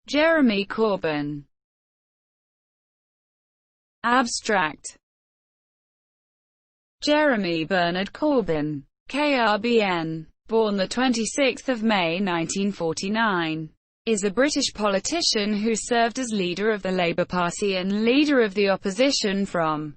Jeremy Corbyn. Abstract. Jeremy Bernard Corbyn, KRBN, born 26 May 1949, is a British politician who served as leader of the Labour Party and leader of the opposition from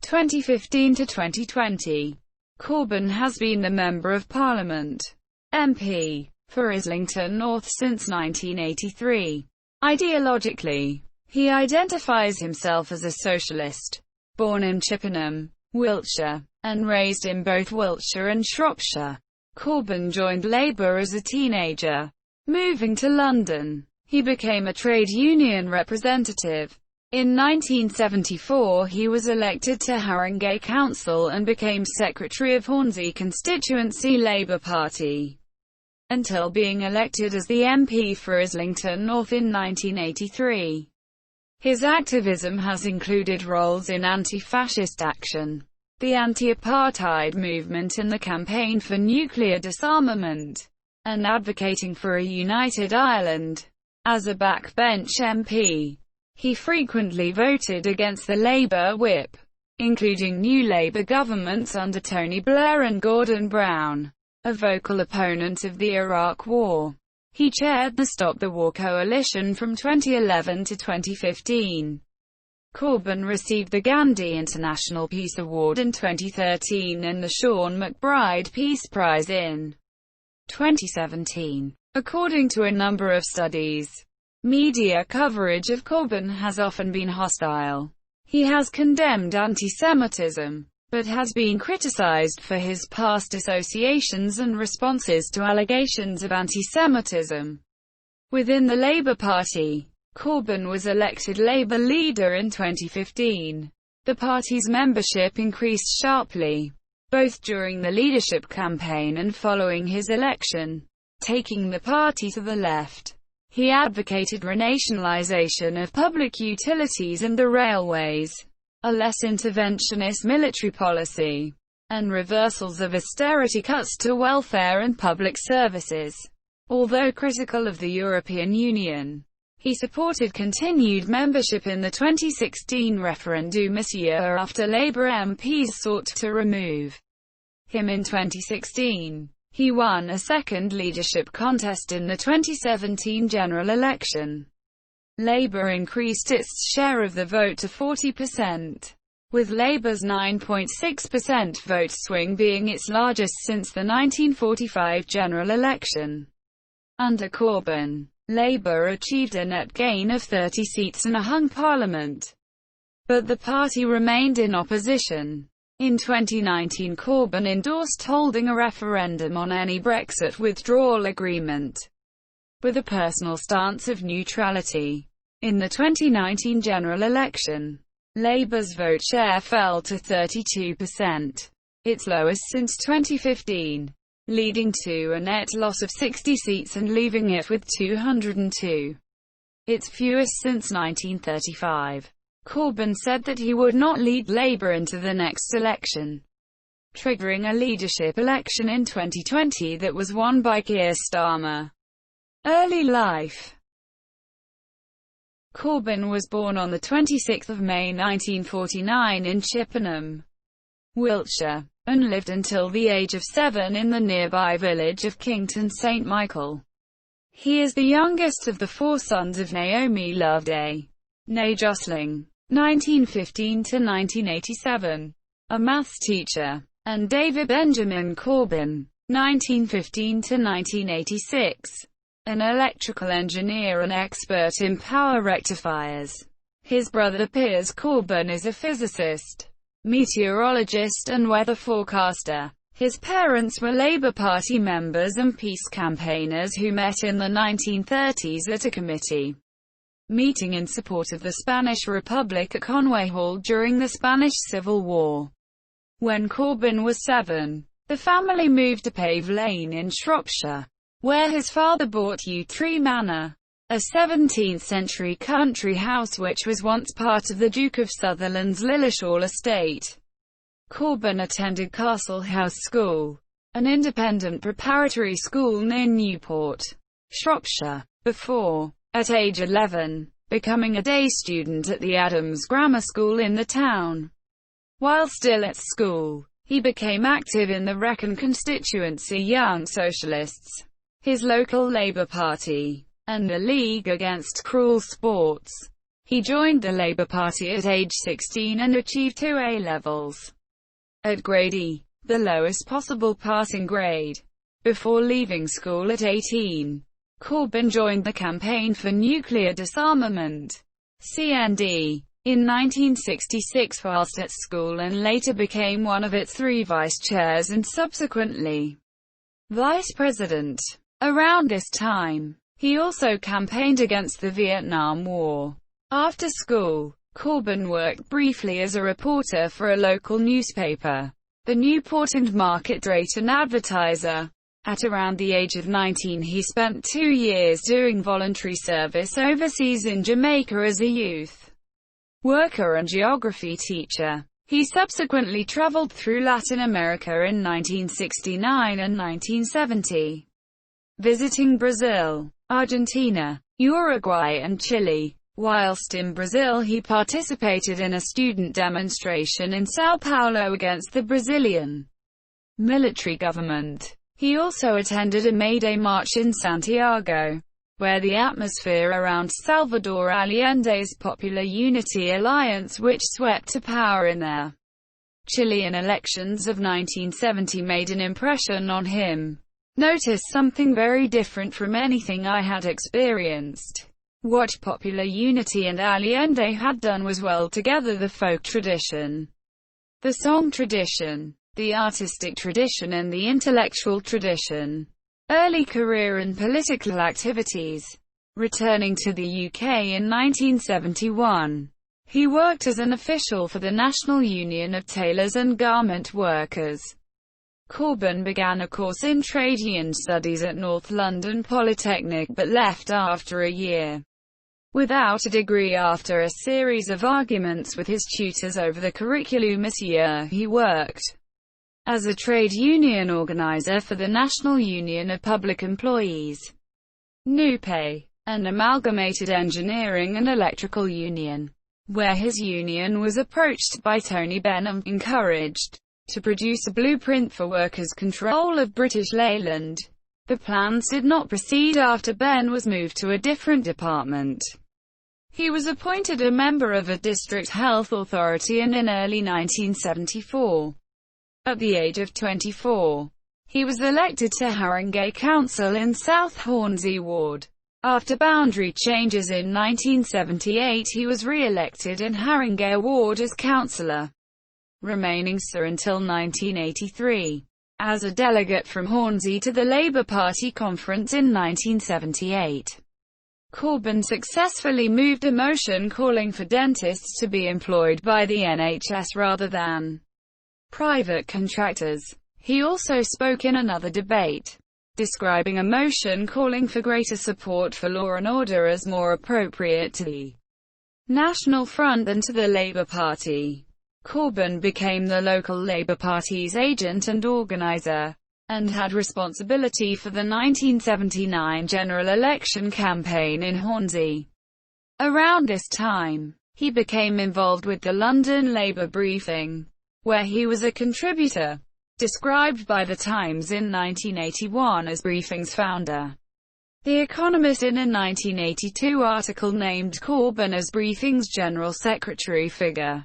2015 to 2020. Corbyn has been the Member of Parliament, MP, for Islington North since 1983. Ideologically, he identifies himself as a socialist. Born in Chippenham, Wiltshire, and raised in both Wiltshire and Shropshire, Corbyn joined Labour as a teenager. Moving to London, he became a trade union representative. In 1974 he was elected to Haringey Council and became secretary of Hornsey constituency Labour Party, until being elected as the MP for Islington North in 1983. His activism has included roles in anti-fascist action, the anti-apartheid movement and the campaign for nuclear disarmament, and advocating for a united Ireland. As a backbench MP, he frequently voted against the Labour whip, including new Labour governments under Tony Blair and Gordon Brown. A vocal opponent of the Iraq War, he chaired the Stop the War coalition from 2011 to 2015. Corbyn received the Gandhi International Peace Award in 2013 and the Sean McBride Peace Prize in 2017. According to a number of studies, media coverage of Corbyn has often been hostile. He has condemned antisemitism, but has been criticised for his past associations and responses to allegations of antisemitism. Within the Labour Party, Corbyn was elected Labour leader in 2015. The party's membership increased sharply, both during the leadership campaign and following his election, taking the party to the left. He advocated renationalisation of public utilities and the railways, a less interventionist military policy, and reversals of austerity cuts to welfare and public services. Although critical of the European Union, he supported continued membership in the 2016 referendum a year after Labour MPs sought to remove him in 2016. He won a second leadership contest in the 2017 general election. Labour increased its share of the vote to 40%, with Labour's 9.6% vote swing being its largest since the 1945 general election. Under Corbyn, Labour achieved a net gain of 30 seats and a hung parliament, but the party remained in opposition. In 2019 Corbyn endorsed holding a referendum on any Brexit withdrawal agreement, with a personal stance of neutrality. In the 2019 general election, Labour's vote share fell to 32%, its lowest since 2015, leading to a net loss of 60 seats and leaving it with 202, its fewest since 1935. Corbyn said that he would not lead Labour into the next election, triggering a leadership election in 2020 that was won by Keir Starmer. Early life. Corbyn was born on 26 May 1949 in Chippenham, Wiltshire, and lived until the age of 7 in the nearby village of Kington St Michael. He is the youngest of the 4 sons of Naomi Loveday, née Josling, 1915–1987, a maths teacher, and David Benjamin Corbyn, 1915–1986, an electrical engineer and expert in power rectifiers. His brother Piers Corbyn is a physicist, meteorologist and weather forecaster. His parents were Labour Party members and peace campaigners who met in the 1930s at a committee meeting in support of the Spanish Republic at Conway Hall during the Spanish Civil War. When Corbyn was 7, the family moved to Pave Lane in Shropshire, where his father bought Yew Tree Manor, a 17th-century country house which was once part of the Duke of Sutherland's Lilleshall estate. Corbyn attended Castle House School, an independent preparatory school near Newport, Shropshire, before at age 11, becoming a day student at the Adams Grammar School in the town. While still at school, he became active in the Wrexham constituency Young Socialists, his local Labour Party, and the League Against Cruel Sports. He joined the Labour Party at age 16 and achieved 2 A-levels at grade E, the lowest possible passing grade. Before leaving school at 18, Corbyn joined the Campaign for Nuclear Disarmament, CND, in 1966 whilst at school, and later became one of its 3 vice-chairs and subsequently vice president. Around this time, he also campaigned against the Vietnam War. After school, Corbyn worked briefly as a reporter for a local newspaper, the Newport and Market Drayton Advertiser. At around the age of 19, he spent 2 years doing voluntary service overseas in Jamaica as a youth worker and geography teacher. He subsequently traveled through Latin America in 1969 and 1970, visiting Brazil, Argentina, Uruguay and Chile. Whilst in Brazil, he participated in a student demonstration in São Paulo against the Brazilian military government. He also attended a May Day march in Santiago, where the atmosphere around Salvador Allende's Popular Unity Alliance, which swept to power in their Chilean elections of 1970, made an impression on him. Notice something very different from anything I had experienced. What Popular Unity and Allende had done was weld together the folk tradition, the song tradition, the artistic tradition and the intellectual tradition. Early career and political activities. Returning to the UK in 1971, he worked as an official for the National Union of Tailors and Garment Workers. Corbyn began a course in trade union studies at North London Polytechnic but left after a year without a degree. After a series of arguments with his tutors over the curriculum this year, he worked as a trade union organizer for the National Union of Public Employees, NUPE, and Amalgamated Engineering and Electrical Union, where his union was approached by Tony Benn and encouraged to produce a blueprint for workers' control of British Leyland. The plans did not proceed after Benn was moved to a different department. He was appointed a member of a district health authority, and in early 1974, at the age of 24, he was elected to Haringey Council in South Hornsey Ward. After boundary changes in 1978, he was re-elected in Haringey Ward as councillor, remaining so until 1983. As a delegate from Hornsey to the Labour Party conference in 1978, Corbyn successfully moved a motion calling for dentists to be employed by the NHS rather than private contractors. He also spoke in another debate, describing a motion calling for greater support for law and order as more appropriate to the National Front than to the Labour Party. Corbyn became the local Labour Party's agent and organiser, and had responsibility for the 1979 general election campaign in Hornsey. Around this time, he became involved with the London Labour Briefing, where he was a contributor, described by The Times in 1981 as Briefing's founder. The Economist in a 1982 article named Corbyn as Briefing's general secretary figure,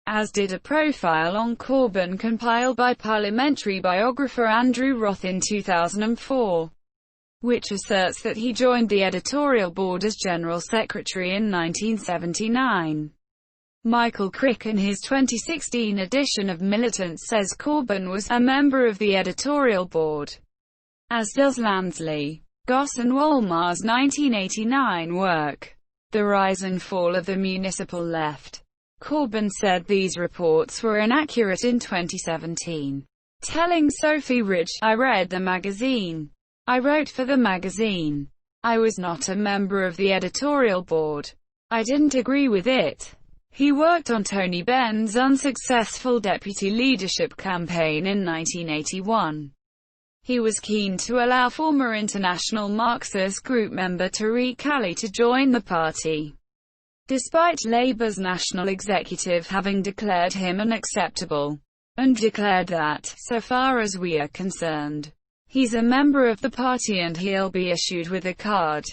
as did a profile on Corbyn compiled by Parliamentary biographer Andrew Roth in 2004, which asserts that he joined the editorial board as general secretary in 1979. Michael Crick in his 2016 edition of Militant says Corbyn was a member of the editorial board, as does Lansley, Goss and Wolmar's 1989 work, The Rise and Fall of the Municipal Left. Corbyn said these reports were inaccurate in 2017, telling Sophie Rich, "I read the magazine. I wrote for the magazine. I was not a member of the editorial board. I didn't agree with it." He worked on Tony Benn's unsuccessful deputy leadership campaign in 1981. He was keen to allow former International Marxist Group member Tariq Ali to join the party, despite Labour's national executive having declared him unacceptable, and declared that, so far as we are concerned, he's a member of the party and he'll be issued with a card.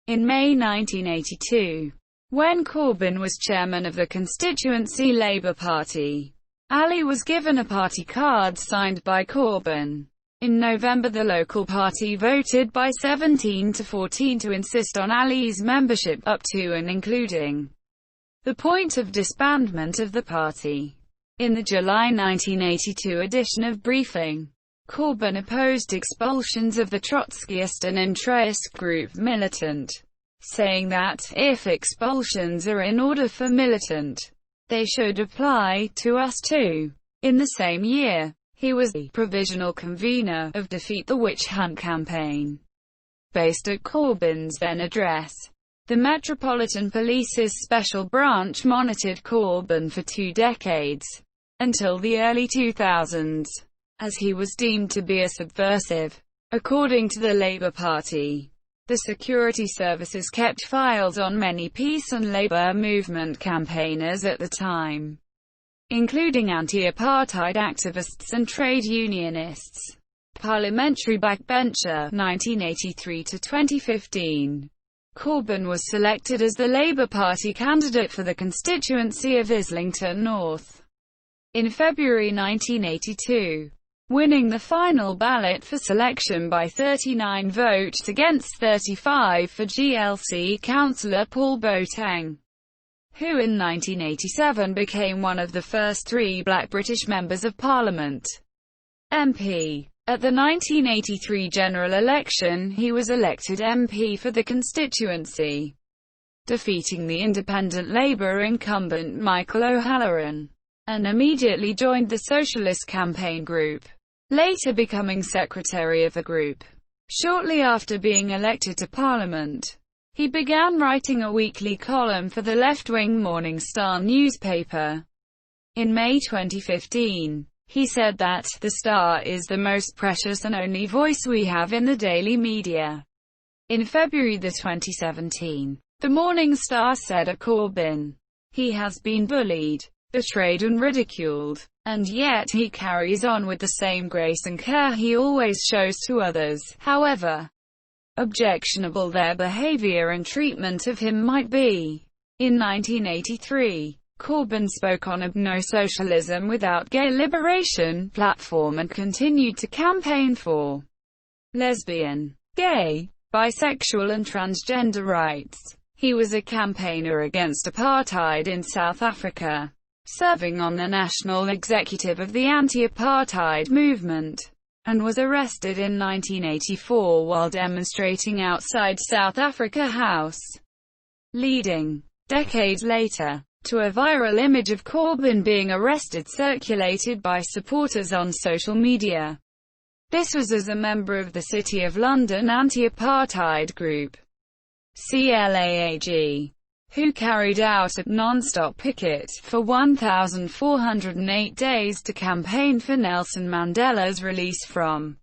In May 1982, when Corbyn was chairman of the constituency Labour Party, Ali was given a party card signed by Corbyn. In November, the local party voted by 17 to 14 to insist on Ali's membership up to and including the point of disbandment of the party. In the July 1982 edition of Briefing, Corbyn opposed expulsions of the Trotskyist and Entreist group militant, saying that, if expulsions are in order for militant, they should apply to us too. In the same year, he was the provisional convener of Defeat the Witch Hunt campaign, based at Corbyn's then address. The Metropolitan Police's Special Branch monitored Corbyn for 2 decades, until the early 2000s, as he was deemed to be a subversive. According to the Labour Party, the security services kept files on many peace and labour movement campaigners at the time, including anti-apartheid activists and trade unionists. Parliamentary backbencher, 1983 to 2015. Corbyn was selected as the Labour Party candidate for the constituency of Islington North in February 1982, winning the final ballot for selection by 39 votes against 35 for GLC councillor Paul Boateng, who in 1987 became one of the first 3 black British members of Parliament. MP. At the 1983 general election, he was elected MP for the constituency, defeating the independent Labour incumbent Michael O'Halloran, and immediately joined the Socialist Campaign Group, later becoming secretary of the group. Shortly after being elected to Parliament, he began writing a weekly column for the left-wing Morning Star newspaper. In May 2015, he said that, "The Star is the most precious and only voice we have in the daily media." In February 2017, the Morning Star said of Corbyn, "He has been bullied, betrayed and ridiculed, and yet he carries on with the same grace and care he always shows to others, however objectionable their behavior and treatment of him might be." In 1983, Corbyn spoke on a "No Socialism Without Gay Liberation" platform and continued to campaign for lesbian, gay, bisexual and transgender rights. He was a campaigner against apartheid in South Africa, serving on the national executive of the anti-apartheid movement, and was arrested in 1984 while demonstrating outside South Africa House, leading, decades later, to a viral image of Corbyn being arrested circulated by supporters on social media. This was as a member of the City of London anti-apartheid group, CLAAG, who carried out a non-stop picket for 1,408 days to campaign for Nelson Mandela's release from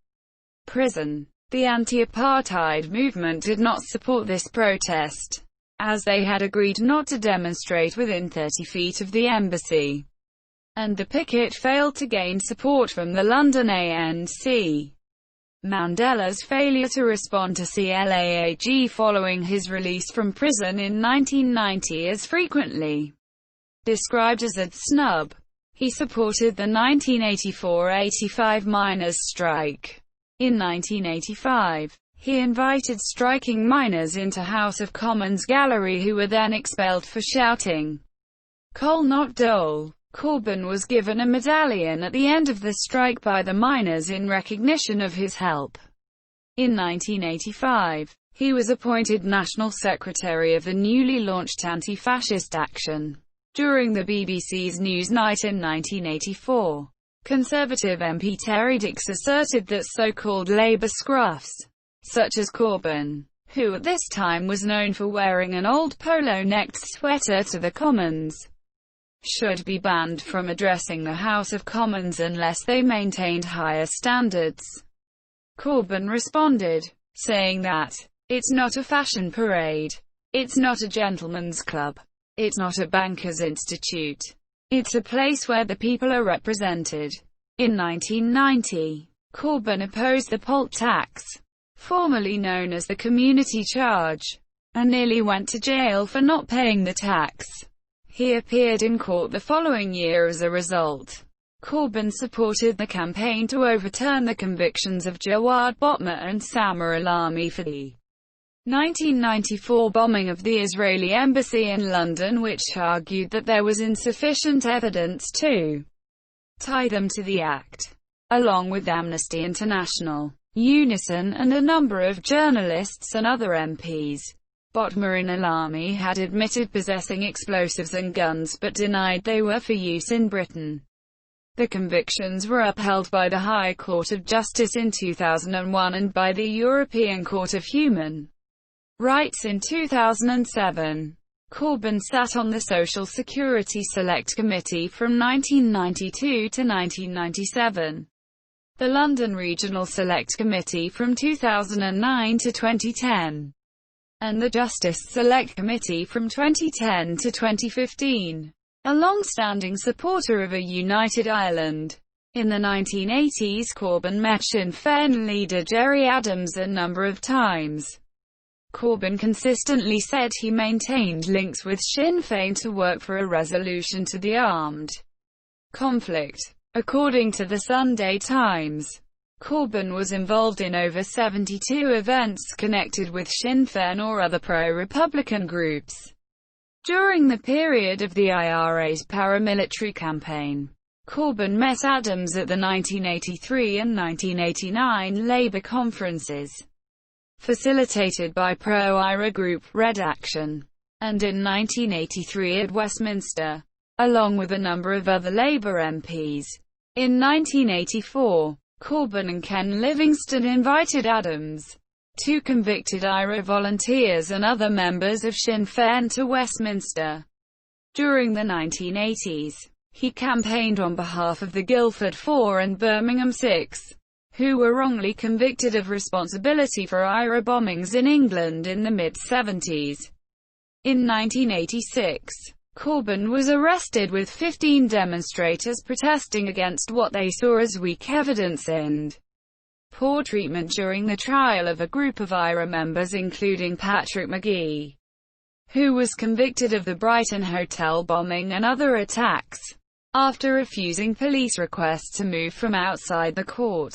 prison. The anti-apartheid movement did not support this protest, as they had agreed not to demonstrate within 30 feet of the embassy, and the picket failed to gain support from the London ANC. Mandela's failure to respond to CLAAG following his release from prison in 1990 is frequently described as a snub. He supported the 1984-85 miners' strike. In 1985, he invited striking miners into House of Commons gallery who were then expelled for shouting, "Coal not dole." Corbyn was given a medallion at the end of the strike by the miners in recognition of his help. In 1985, he was appointed National Secretary of the newly launched Anti-Fascist Action. During the BBC's Newsnight in 1984, Conservative MP Terry Dix asserted that so-called Labour scruffs, such as Corbyn, who at this time was known for wearing an old polo-necked sweater to the Commons, should be banned from addressing the House of Commons unless they maintained higher standards. Corbyn responded, saying that, "It's not a fashion parade. It's not a gentleman's club. It's not a banker's institute. It's a place where the people are represented." In 1990, Corbyn opposed the poll tax, formerly known as the community charge, and nearly went to jail for not paying the tax. He appeared in court the following year as a result. Corbyn supported the campaign to overturn the convictions of Jawad Botma and Samar Alami for the 1994 bombing of the Israeli embassy in London, which argued that there was insufficient evidence to tie them to the act. Along with Amnesty International, Unison and a number of journalists and other MPs, Botma and Alami had admitted possessing explosives and guns but denied they were for use in Britain. The convictions were upheld by the High Court of Justice in 2001 and by the European Court of Human Rights in 2007. Corbyn sat on the Social Security Select Committee from 1992 to 1997, the London Regional Select Committee from 2009 to 2010, and the Justice Select Committee from 2010 to 2015. A long-standing supporter of a united Ireland. In the 1980s, Corbyn met Sinn Féin leader Gerry Adams a number of times. Corbyn consistently said he maintained links with Sinn Féin to work for a resolution to the armed conflict. According to the Sunday Times, Corbyn was involved in over 72 events connected with Sinn Féin or other pro-Republican groups during the period of the IRA's paramilitary campaign. Corbyn met Adams at the 1983 and 1989 Labour conferences, facilitated by pro-IRA group Red Action, and in 1983 at Westminster, along with a number of other Labour MPs. In 1984, Corbyn and Ken Livingstone invited Adams, two convicted IRA volunteers and other members of Sinn Féin to Westminster. During the 1980s, he campaigned on behalf of the Guildford Four and Birmingham Six, who were wrongly convicted of responsibility for IRA bombings in England in the mid-70s. In 1986, Corbyn was arrested with 15 demonstrators protesting against what they saw as weak evidence and poor treatment during the trial of a group of IRA members including Patrick McGee, who was convicted of the Brighton Hotel bombing and other attacks. After refusing police requests to move from outside the court,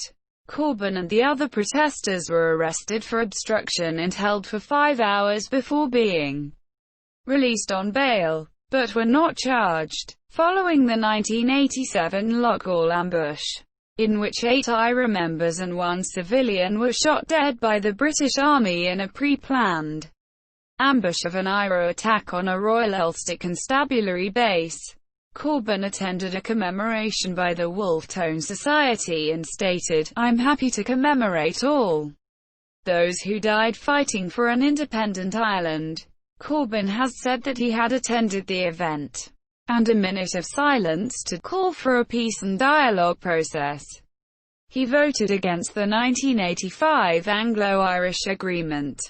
Corbyn and the other protesters were arrested for obstruction and held for 5 hours before being released on bail, but were not charged. Following the 1987 Loughgall ambush, in which 8 IRA members and 1 civilian were shot dead by the British Army in a pre-planned ambush of an IRA attack on a Royal Ulster Constabulary base, Corbyn attended a commemoration by the Wolfe Tone Society and stated, "I'm happy to commemorate all those who died fighting for an independent Ireland." Corbyn has said that he had attended the event and a minute of silence to call for a peace and dialogue process. He voted against the 1985 Anglo-Irish Agreement,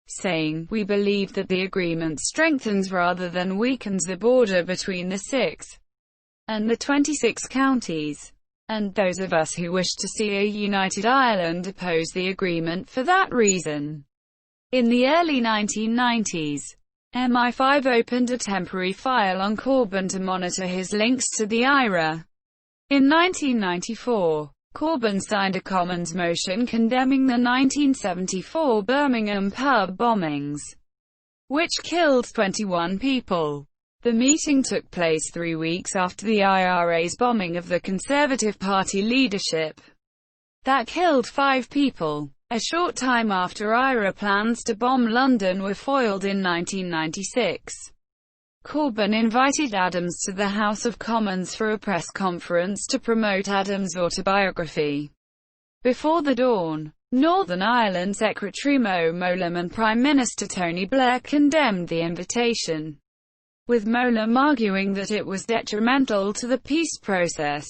saying, "We believe that the agreement strengthens rather than weakens the border between the 6 and the 26 counties, and those of us who wish to see a united Ireland oppose the agreement for that reason." In the early 1990s, MI5 opened a temporary file on Corbyn to monitor his links to the IRA. In 1994, Corbyn signed a Commons motion condemning the 1974 Birmingham pub bombings, which killed 21 people. The meeting took place 3 weeks after the IRA's bombing of the Conservative Party leadership that killed 5 people. A short time after IRA plans to bomb London were foiled in 1996, Corbyn invited Adams to the House of Commons for a press conference to promote Adams' autobiography. Before the dawn, Northern Ireland Secretary Mo Mowlam and Prime Minister Tony Blair condemned the invitation, with Mowlam arguing that it was detrimental to the peace process,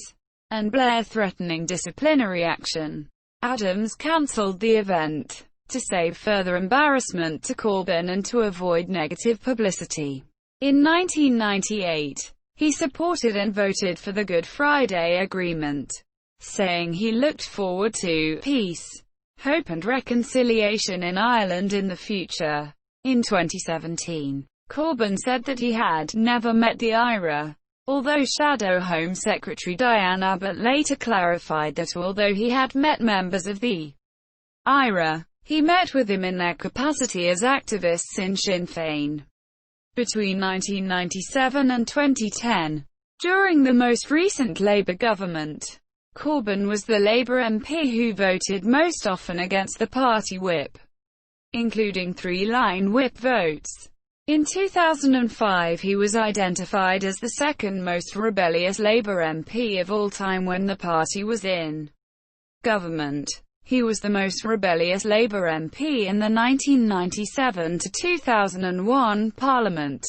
and Blair threatening disciplinary action. Adams cancelled the event to save further embarrassment to Corbyn and to avoid negative publicity. In 1998, he supported and voted for the Good Friday Agreement, saying he looked forward to peace, hope and reconciliation in Ireland in the future. In 2017, Corbyn said that he had never met the IRA, although Shadow Home Secretary Diane Abbott later clarified that although he had met members of the IRA, he met with them in their capacity as activists in Sinn Féin. Between 1997 and 2010, during the most recent Labour government, Corbyn was the Labour MP who voted most often against the party whip, including 3-line whip votes. In 2005 he was identified as the second most rebellious Labour MP of all time when the party was in government. He was the most rebellious Labour MP in the 1997 to 2001 Parliament,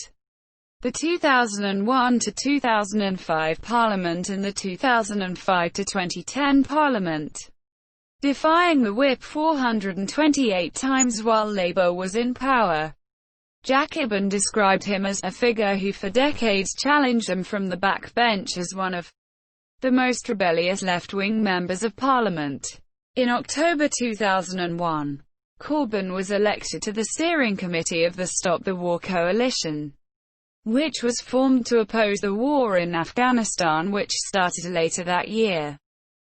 the 2001 to 2005 Parliament and the 2005 to 2010 Parliament, defying the whip 428 times while Labour was in power. Jacobin described him as a figure who for decades challenged them from the backbench as one of the most rebellious left-wing members of Parliament. In October 2001, Corbyn was elected to the steering committee of the Stop the War coalition, which was formed to oppose the war in Afghanistan which started later that year.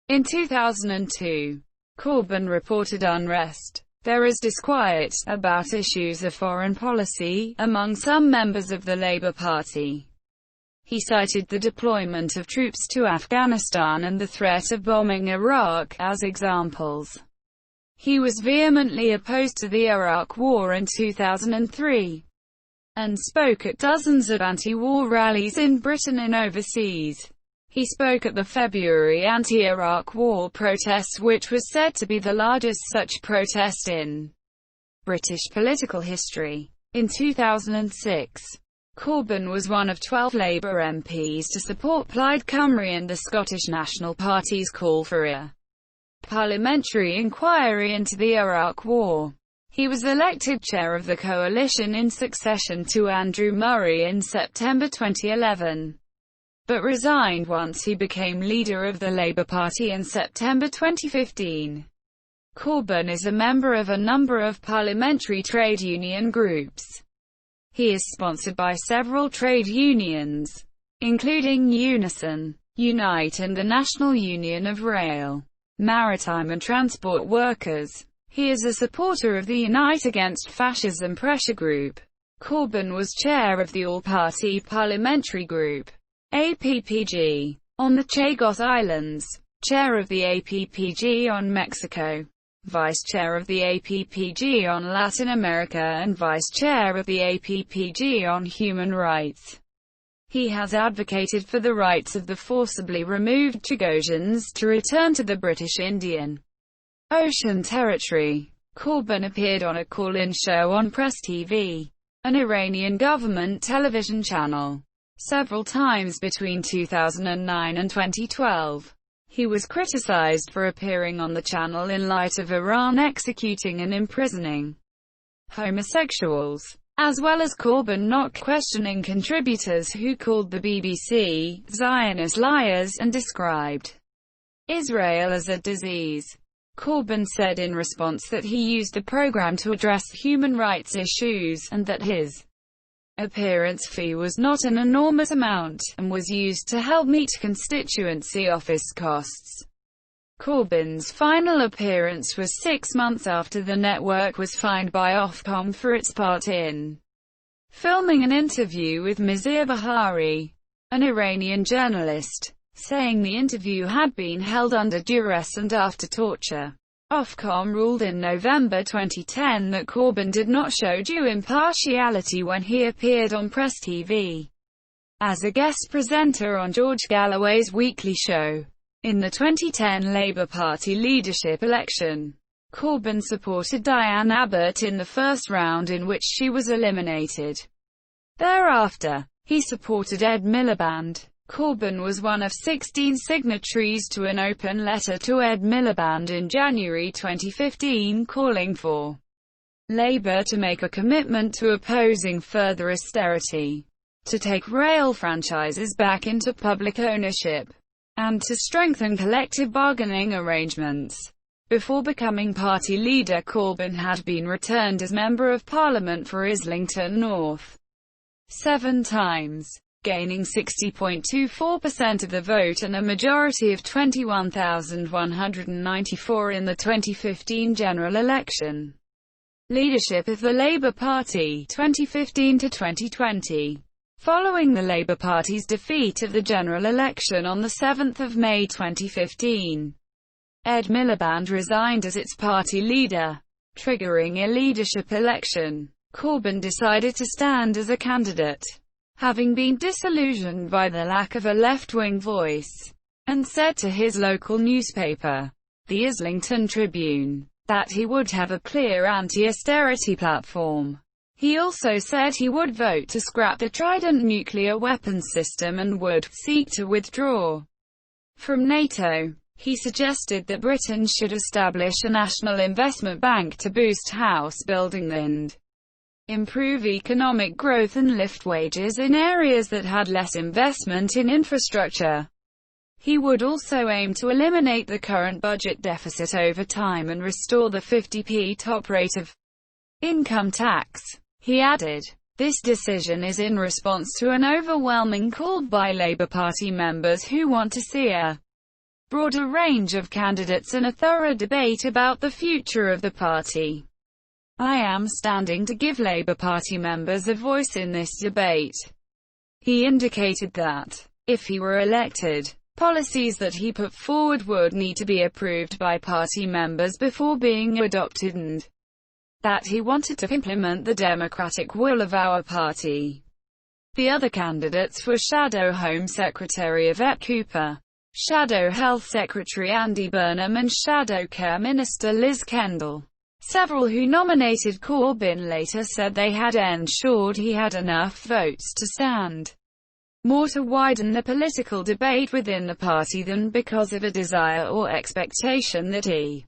In 2002, Corbyn reported unrest. There is disquiet about issues of foreign policy among some members of the Labour Party. He cited the deployment of troops to Afghanistan and the threat of bombing Iraq as examples. He was vehemently opposed to the Iraq War in 2003, and spoke at dozens of anti-war rallies in Britain and overseas. He spoke at the February anti-Iraq war protests, which was said to be the largest such protest in British political history. In 2006, Corbyn was one of 12 Labour MPs to support Plaid Cymru and the Scottish National Party's call for a parliamentary inquiry into the Iraq War. He was elected chair of the coalition in succession to Andrew Murray in September 2011, but resigned once he became leader of the Labour Party in September 2015. Corbyn is a member of a number of parliamentary trade union groups. He is sponsored by several trade unions, including Unison, Unite and the National Union of Rail, Maritime and Transport Workers. He is a supporter of the Unite Against Fascism pressure group. Corbyn was chair of the All-Party Parliamentary Group, APPG, on the Chagos Islands, chair of the APPG on Mexico, vice chair of the APPG on Latin America and vice chair of the APPG on human rights. He has advocated for the rights of the forcibly removed Chagosians to return to the British Indian Ocean Territory. Corbyn appeared on a call-in show on Press TV, an Iranian government television channel, several times between 2009 and 2012. He was criticized for appearing on the channel in light of Iran executing and imprisoning homosexuals, as well as Corbyn not questioning contributors who called the BBC Zionist liars and described Israel as a disease. Corbyn said in response that he used the program to address human rights issues, and that his appearance fee was not an enormous amount, and was used to help meet constituency office costs. Corbyn's final appearance was 6 months after the network was fined by Ofcom for its part in filming an interview with Mizir Bahari, an Iranian journalist, saying the interview had been held under duress and after torture. Ofcom ruled in November 2010 that Corbyn did not show due impartiality when he appeared on Press TV as a guest presenter on George Galloway's weekly show. In the 2010 Labour Party leadership election, Corbyn supported Diane Abbott in the first round in which she was eliminated. Thereafter, he supported Ed Miliband. Corbyn was one of 16 signatories to an open letter to Ed Miliband in January 2015 calling for Labour to make a commitment to opposing further austerity, to take rail franchises back into public ownership, and to strengthen collective bargaining arrangements. Before becoming party leader, Corbyn had been returned as Member of Parliament for Islington North 7 times, gaining 60.24% of the vote and a majority of 21,194 in the 2015 general election. Leadership of the Labour Party 2015 to 2020. Following the Labour Party's defeat of the general election on 7 May 2015, Ed Miliband resigned as its party leader, triggering a leadership election. Corbyn decided to stand as a candidate, having been disillusioned by the lack of a left-wing voice, and said to his local newspaper, the Islington Tribune, that he would have a clear anti-austerity platform. He also said he would vote to scrap the Trident nuclear weapons system and would seek to withdraw from NATO. He suggested that Britain should establish a national investment bank to boost house building and improve economic growth and lift wages in areas that had less investment in infrastructure. He would also aim to eliminate the current budget deficit over time and restore the 50p top rate of income tax. He added, "This decision is in response to an overwhelming call by Labour Party members who want to see a broader range of candidates and a thorough debate about the future of the party. I am standing to give Labour Party members a voice in this debate." He indicated that, if he were elected, policies that he put forward would need to be approved by party members before being adopted and that he wanted to implement the democratic will of our party. The other candidates were Shadow Home Secretary Yvette Cooper, Shadow Health Secretary Andy Burnham and Shadow Care Minister Liz Kendall. Several who nominated Corbyn later said they had ensured he had enough votes to stand more to widen the political debate within the party than because of a desire or expectation that he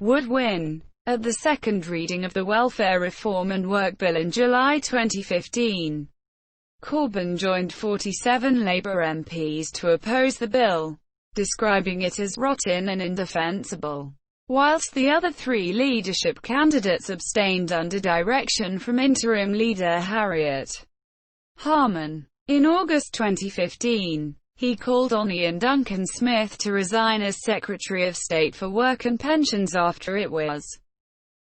would win. At the second reading of the Welfare Reform and Work Bill in July 2015, Corbyn joined 47 Labour MPs to oppose the bill, describing it as rotten and indefensible, whilst the other 3 leadership candidates abstained under direction from interim leader Harriet Harman. In August 2015, he called on Ian Duncan Smith to resign as Secretary of State for Work and Pensions after it was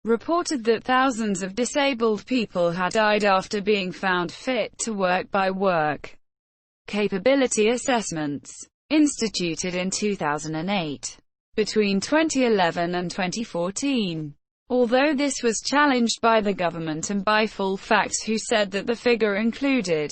reported that thousands of disabled people had died after being found fit to work by work capability assessments, instituted in 2008. Between 2011 and 2014. Although this was challenged by the government and by Full Facts, who said that the figure included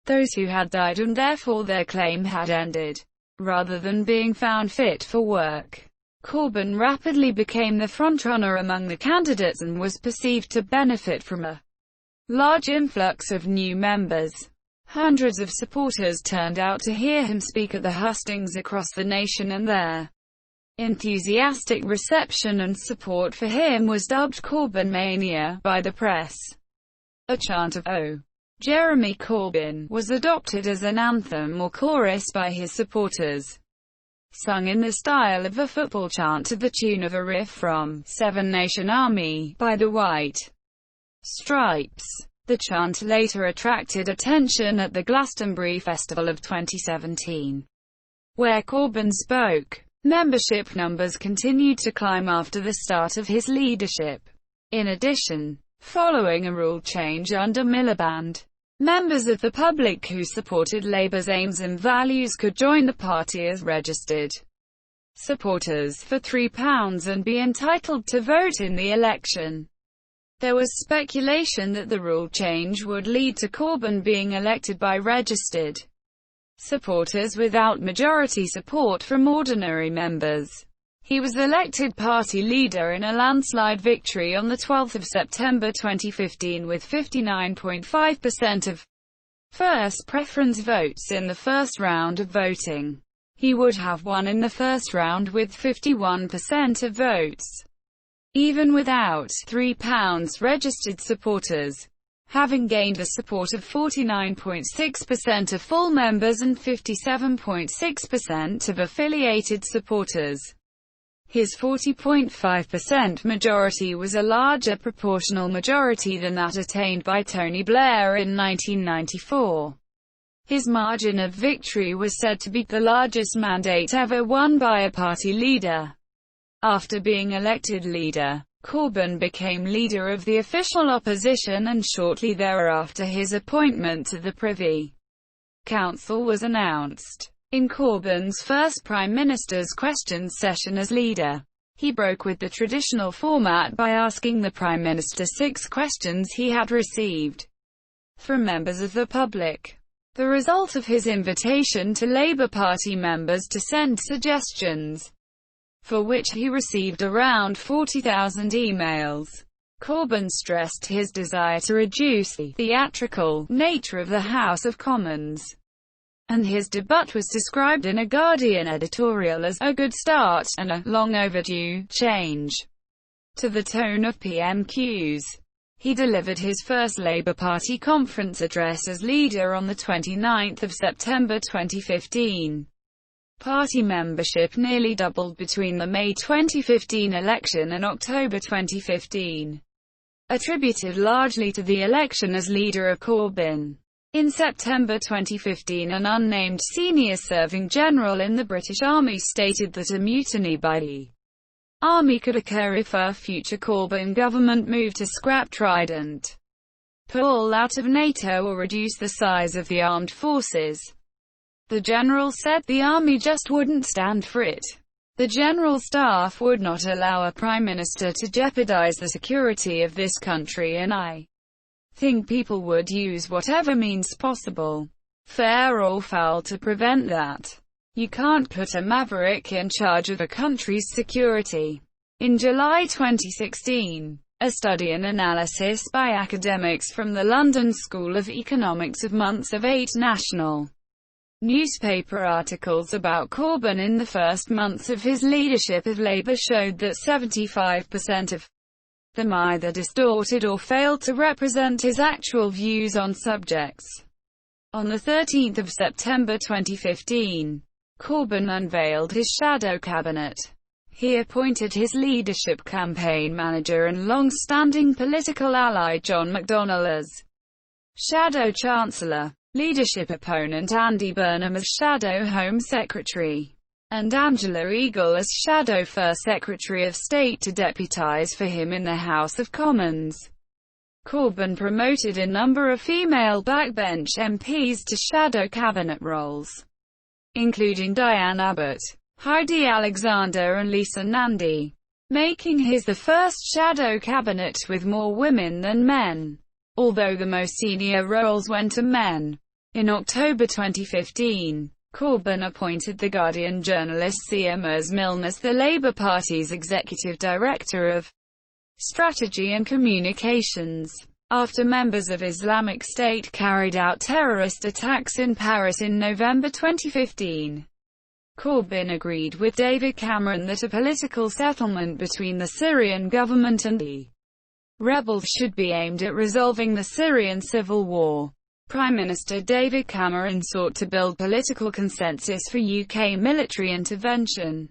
those who had died and therefore their claim had ended, rather than being found fit for work. Corbyn rapidly became the frontrunner among the candidates and was perceived to benefit from a large influx of new members. Hundreds of supporters turned out to hear him speak at the hustings across the nation, and their enthusiastic reception and support for him was dubbed Corbyn Mania by the press. A chant of "Oh, Jeremy Corbyn" was adopted as an anthem or chorus by his supporters, sung in the style of a football chant to the tune of a riff from Seven Nation Army by the White Stripes. The chant later attracted attention at the Glastonbury Festival of 2017, where Corbyn spoke. Membership numbers continued to climb after the start of his leadership. In addition, following a rule change under Miliband, members of the public who supported Labour's aims and values could join the party as registered supporters for £3 and be entitled to vote in the election. There was speculation that the rule change would lead to Corbyn being elected by registered supporters without majority support from ordinary members. He was elected party leader in a landslide victory on 12 September 2015 with 59.5% of first preference votes in the first round of voting. He would have won in the first round with 51% of votes, even without £3 registered supporters, having gained the support of 49.6% of full members and 57.6% of affiliated supporters. His 40.5% majority was a larger proportional majority than that attained by Tony Blair in 1994. His margin of victory was said to be the largest mandate ever won by a party leader. After being elected leader, Corbyn became leader of the official opposition, and shortly thereafter his appointment to the Privy Council was announced. In Corbyn's first Prime Minister's Questions session as leader, he broke with the traditional format by asking the Prime Minister 6 questions he had received from members of the public. The result of his invitation to Labour Party members to send suggestions, for which he received around 40,000 emails. Corbyn stressed his desire to reduce the theatrical nature of the House of Commons, and his debut was described in a Guardian editorial as a good start and a long overdue change to the tone of PMQs. He delivered his first Labour Party conference address as leader on 29 September 2015. Party membership nearly doubled between the May 2015 election and October 2015, attributed largely to the election as leader of Corbyn. In September 2015, an unnamed senior serving general in the British Army stated that a mutiny by the Army could occur if a future Corbyn government moved to scrap Trident, pull out of NATO or reduce the size of the armed forces. The general said the army just wouldn't stand for it. The General Staff would not allow a Prime Minister to jeopardize the security of this country, and I think people would use whatever means possible, fair or foul, to prevent that. You can't put a maverick in charge of a country's security. In July 2016, a study and analysis by academics from the London School of Economics of months of 8 national newspaper articles about Corbyn in the first months of his leadership of Labour showed that 75% of them either distorted or failed to represent his actual views on subjects. On 13 September 2015, Corbyn unveiled his shadow cabinet. He appointed his leadership campaign manager and long-standing political ally John McDonnell as shadow chancellor, leadership opponent Andy Burnham as shadow Home Secretary, and Angela Eagle as shadow First Secretary of State to deputise for him in the House of Commons. Corbyn promoted a number of female backbench MPs to shadow cabinet roles, including Diane Abbott, Heidi Alexander and Lisa Nandy, making his the first shadow cabinet with more women than men, although the most senior roles went to men. In October 2015, Corbyn appointed The Guardian journalist Sia Milne as the Labour Party's executive director of strategy and communications, after members of Islamic State carried out terrorist attacks in Paris in November 2015. Corbyn agreed with David Cameron that a political settlement between the Syrian government and the rebels should be aimed at resolving the Syrian civil war. Prime Minister David Cameron sought to build political consensus for UK military intervention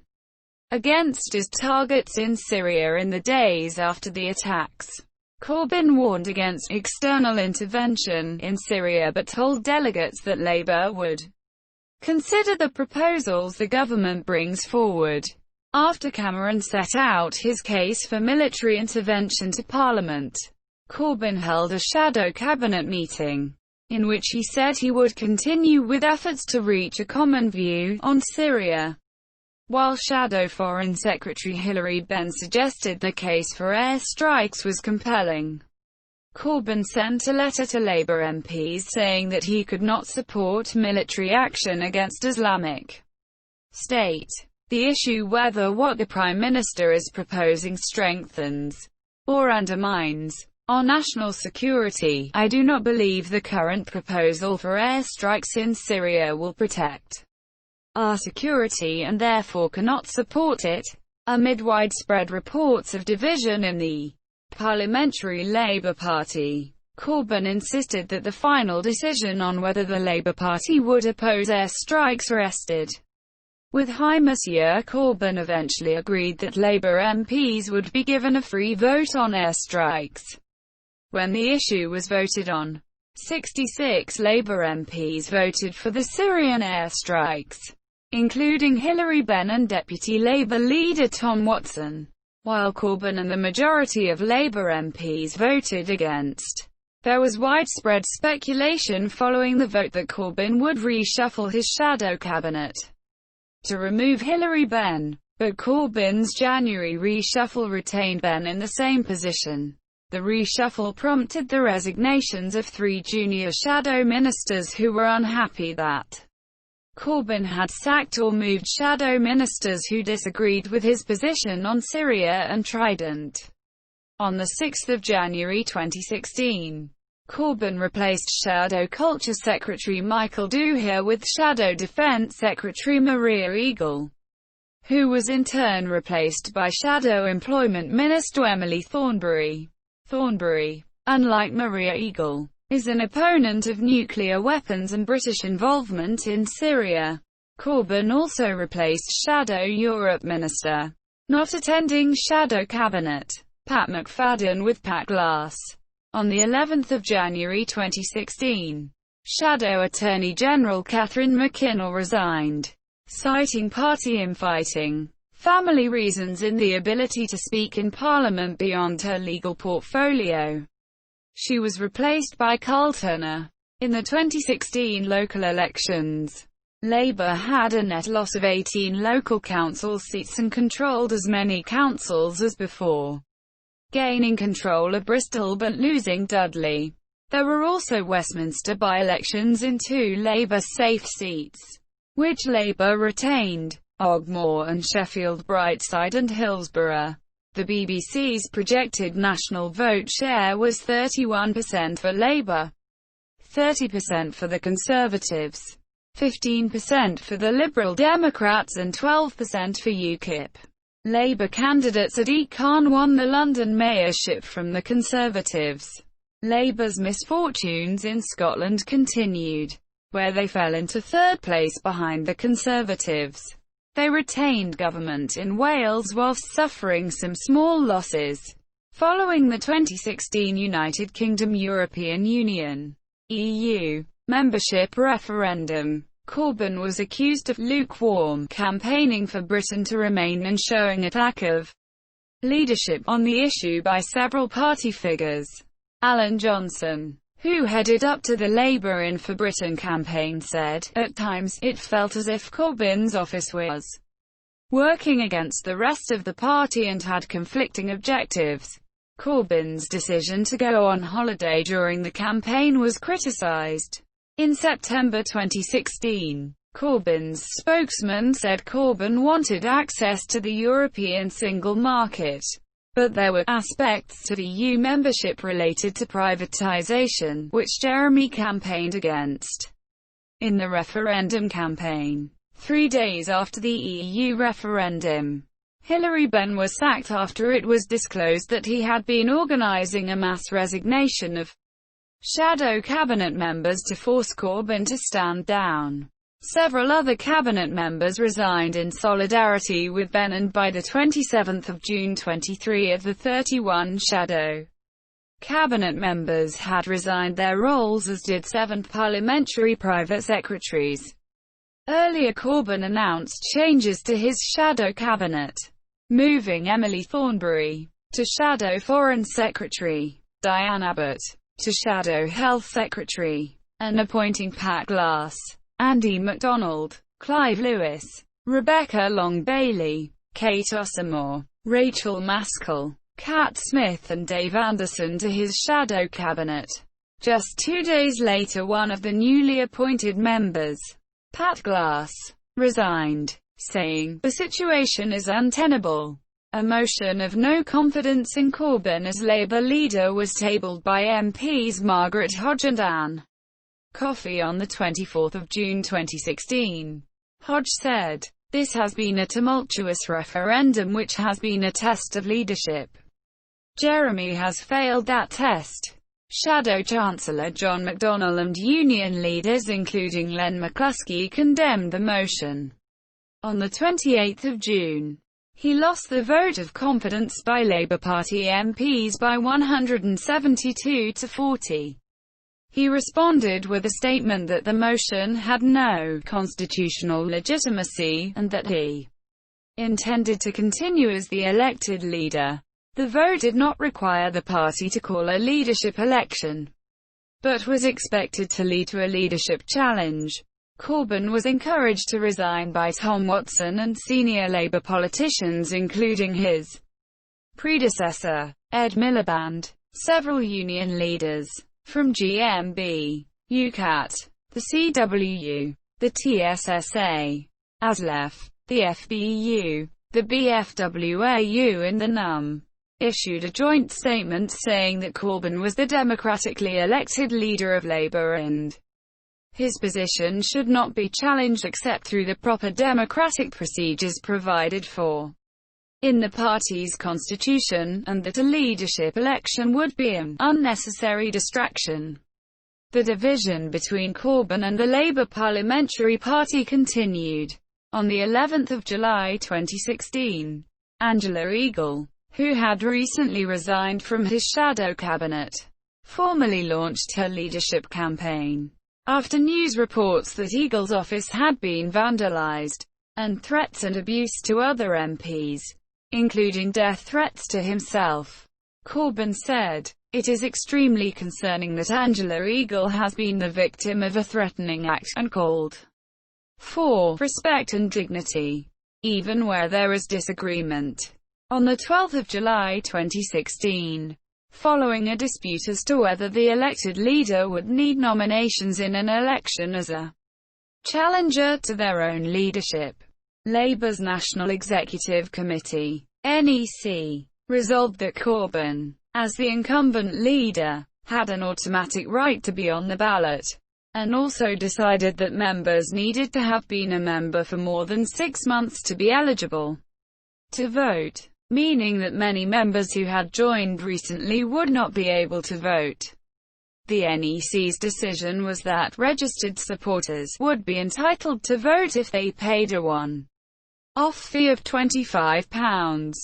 against his targets in Syria in the days after the attacks. Corbyn warned against external intervention in Syria but told delegates that Labour would consider the proposals the government brings forward. After Cameron set out his case for military intervention to Parliament, Corbyn held a shadow cabinet meeting, in which he said he would continue with efforts to reach a common view on Syria, while Shadow Foreign Secretary Hilary Benn suggested the case for air strikes was compelling. Corbyn sent a letter to Labour MPs saying that he could not support military action against Islamic State. The issue whether what the Prime Minister is proposing strengthens or undermines On national security, I do not believe the current proposal for airstrikes in Syria will protect our security and therefore cannot support it. Amid widespread reports of division in the Parliamentary Labour Party, Corbyn insisted that the final decision on whether the Labour Party would oppose airstrikes rested with him. Monsieur Corbyn eventually agreed that Labour MPs would be given a free vote on airstrikes. When the issue was voted on, 66 Labour MPs voted for the Syrian airstrikes, including Hilary Benn and Deputy Labour leader Tom Watson, while Corbyn and the majority of Labour MPs voted against. There was widespread speculation following the vote that Corbyn would reshuffle his shadow cabinet to remove Hilary Benn, but Corbyn's January reshuffle retained Benn in the same position. The reshuffle prompted the resignations of 3 junior shadow ministers who were unhappy that Corbyn had sacked or moved shadow ministers who disagreed with his position on Syria and Trident. On 6 January 2016, Corbyn replaced Shadow Culture Secretary Michael Dooher with Shadow Defence Secretary Maria Eagle, who was in turn replaced by Shadow Employment Minister Emily Thornberry. Thornberry, unlike Maria Eagle, is an opponent of nuclear weapons and British involvement in Syria. Corbyn also replaced Shadow Europe Minister, not attending Shadow Cabinet, Pat McFadden with Pat Glass. On the 11th of January 2016, Shadow Attorney General Catherine McKinnell resigned, citing party infighting, family reasons and the ability to speak in Parliament beyond her legal portfolio. She was replaced by Carl Turner. In the 2016 local elections, Labour had a net loss of 18 local council seats and controlled as many councils as before, gaining control of Bristol but losing Dudley. There were also Westminster by-elections in 2 Labour safe seats, which Labour retained: Ogmore and Sheffield Brightside and Hillsborough. The BBC's projected national vote share was 31% for Labour, 30% for the Conservatives, 15% for the Liberal Democrats and 12% for UKIP. Labour candidate Sadiq Khan won the London mayorship from the Conservatives. Labour's misfortunes in Scotland continued, where they fell into 3rd place behind the Conservatives. They retained government in Wales whilst suffering some small losses. Following the 2016 United Kingdom European Union (EU) membership referendum, Corbyn was accused of lukewarm campaigning for Britain to remain and showing a lack of leadership on the issue by several party figures. Alan Johnson, who headed up to the Labour in for Britain campaign, said, "At times, it felt as if Corbyn's office was working against the rest of the party and had conflicting objectives." Corbyn's decision to go on holiday during the campaign was criticised. In September 2016, Corbyn's spokesman said Corbyn wanted access to the European single market, but there were aspects to EU membership related to privatisation, which Jeremy campaigned against. In the referendum campaign, 3 days after the EU referendum, Hilary Benn was sacked after it was disclosed that he had been organising a mass resignation of shadow cabinet members to force Corbyn to stand down. Several other cabinet members resigned in solidarity with Benn, and by the 27th of June 23 of the 31 shadow cabinet members had resigned their roles, as did 7 parliamentary private secretaries. Earlier Corbyn announced changes to his shadow cabinet, moving Emily Thornberry to shadow foreign secretary, Diane Abbott to shadow health secretary, and appointing Pat Glass, Andy MacDonald, Clive Lewis, Rebecca Long-Bailey, Kate Osamore, Rachel Maskell, Kat Smith and Dave Anderson to his shadow cabinet. Just 2 days later, one of the newly appointed members, Pat Glass, resigned, saying, "The situation is untenable. A motion of no confidence in Corbyn as Labour leader was tabled by MPs Margaret Hodge and Anne Coffey on 24 June 2016. Hodge said, "This has been a tumultuous referendum which has been a test of leadership. Jeremy has failed that test." Shadow Chancellor John McDonnell and union leaders including Len McCluskey condemned the motion. On 28 June, he lost the vote of confidence by Labour Party MPs by 172 to 40. He responded with a statement that the motion had no constitutional legitimacy, and that he intended to continue as the elected leader. The vote did not require the party to call a leadership election, but was expected to lead to a leadership challenge. Corbyn was encouraged to resign by Tom Watson and senior Labour politicians including his predecessor, Ed Miliband. Several union leaders, from GMB, UCAT, the CWU, the TSSA, ASLEF, the FBU, the BFWAU and the NUM, issued a joint statement saying that Corbyn was the democratically elected leader of Labour and his position should not be challenged except through the proper democratic procedures provided for in the party's constitution, and that a leadership election would be an unnecessary distraction. The division between Corbyn and the Labour Parliamentary Party continued. On the 11th of July 2016, Angela Eagle, who had recently resigned from his shadow cabinet, formally launched her leadership campaign, after news reports that Eagle's office had been vandalized, and threats and abuse to other MPs, including death threats to himself. Corbyn said, "It is extremely concerning that Angela Eagle has been the victim of a threatening act, and called for respect and dignity, even where there is disagreement." On 12 July 2016, following a dispute as to whether the elected leader would need nominations in an election as a challenger to their own leadership, Labour's National Executive Committee, NEC, resolved that Corbyn, as the incumbent leader, had an automatic right to be on the ballot, and also decided that members needed to have been a member for more than 6 months to be eligible to vote, meaning that many members who had joined recently would not be able to vote. The NEC's decision was that registered supporters would be entitled to vote if they paid a one-off fee of £25.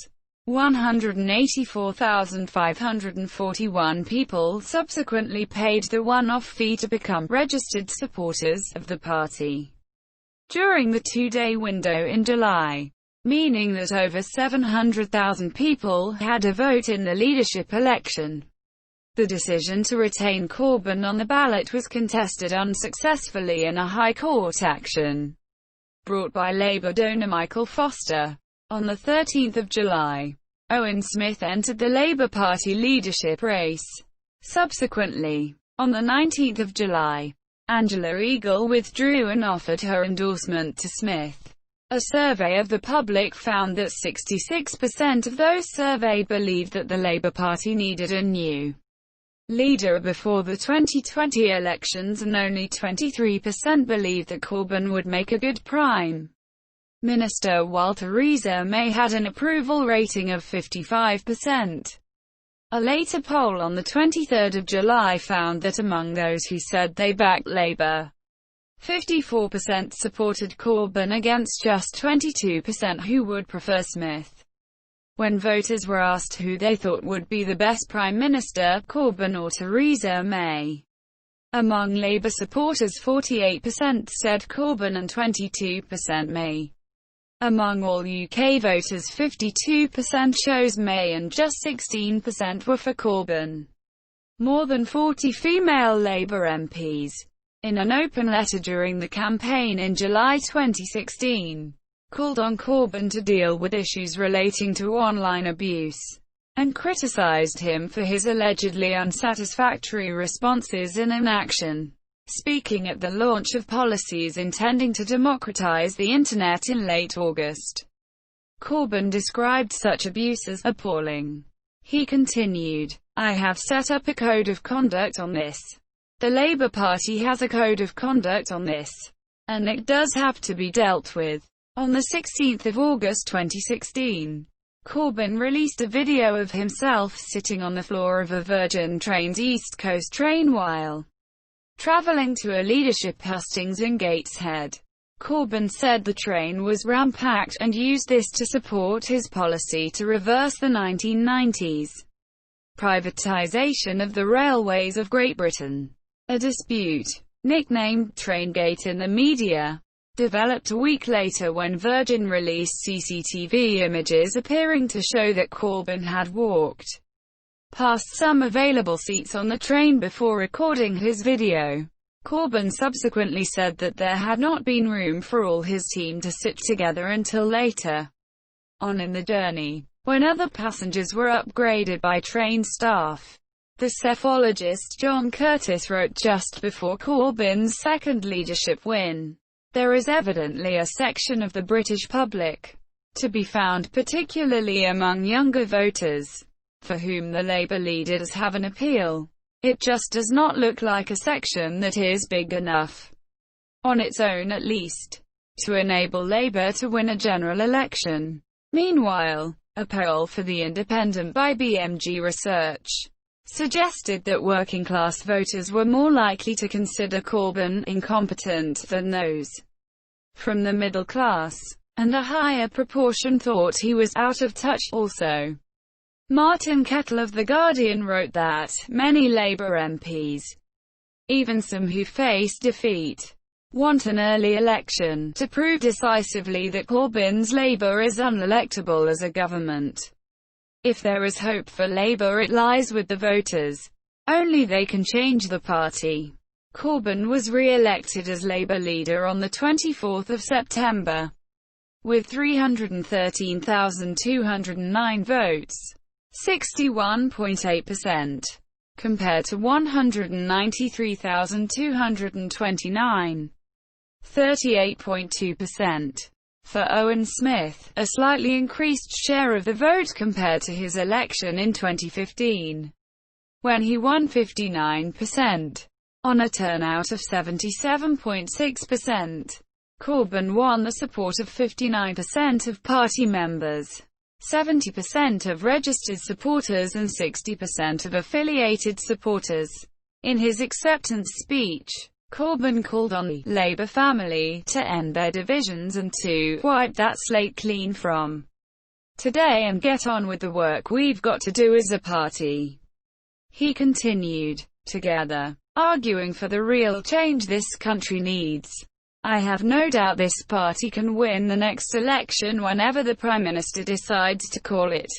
184,541 people subsequently paid the one-off fee to become registered supporters of the party during the two-day window in July, meaning that over 700,000 people had a vote in the leadership election. The decision to retain Corbyn on the ballot was contested unsuccessfully in a High Court action brought by Labour donor Michael Foster. On 13 July, Owen Smith entered the Labour Party leadership race. Subsequently, on 19 July, Angela Eagle withdrew and offered her endorsement to Smith. A survey of the public found that 66% of those surveyed believed that the Labour Party needed a new leader before the 2020 elections, and only 23% believed that Corbyn would make a good Prime Minister, while Theresa May had an approval rating of 55%. A later poll on 23 July found that among those who said they backed Labour, 54% supported Corbyn against just 22% who would prefer Smith. When voters were asked who they thought would be the best Prime Minister, Corbyn or Theresa May, among Labour supporters 48% said Corbyn and 22% May. Among all UK voters 52% chose May and just 16% were for Corbyn. More than 40 female Labour MPs, in an open letter during the campaign in July 2016, called on Corbyn to deal with issues relating to online abuse, and criticised him for his allegedly unsatisfactory responses and inaction. Speaking at the launch of policies intending to democratise the Internet in late August, Corbyn described such abuse as appalling. He continued, "I have set up a code of conduct on this. The Labour Party has a code of conduct on this. And it does have to be dealt with." On the 16th of August 2016, Corbyn released a video of himself sitting on the floor of a Virgin Trains East Coast train while travelling to a leadership hustings in Gateshead. Corbyn said the train was ram-packed, and used this to support his policy to reverse the 1990s privatisation of the railways of Great Britain. A dispute, nicknamed Traingate in the media, developed a week later when Virgin released CCTV images appearing to show that Corbyn had walked past some available seats on the train before recording his video. Corbyn subsequently said that there had not been room for all his team to sit together until later on in the journey, when other passengers were upgraded by train staff. The psephologist John Curtis wrote just before Corbyn's second leadership win, "There is evidently a section of the British public, to be found particularly among younger voters, for whom the Labour leaders have an appeal. It just does not look like a section that is big enough, on its own at least, to enable Labour to win a general election." Meanwhile, a poll for The Independent by BMG Research suggested that working-class voters were more likely to consider Corbyn incompetent than those from the middle class, and a higher proportion thought he was out of touch. Also, Martin Kettle of The Guardian wrote that many Labour MPs, even some who face defeat, want an early election to prove decisively that Corbyn's Labour is unelectable as a government. If there is hope for Labour, it lies with the voters. Only they can change the party. Corbyn was re-elected as Labour leader on the 24th of September, with 313,209 votes, 61.8%, compared to 193,229, 38.2%. For Owen Smith, a slightly increased share of the vote compared to his election in 2015, when he won 59%. On a turnout of 77.6%, Corbyn won the support of 59% of party members, 70% of registered supporters and 60% of affiliated supporters. In his acceptance speech, Corbyn called on the Labour family to end their divisions and to wipe that slate clean from today and get on with the work we've got to do as a party. He continued, "Together, arguing for the real change this country needs. I have no doubt this party can win the next election whenever the Prime Minister decides to call it,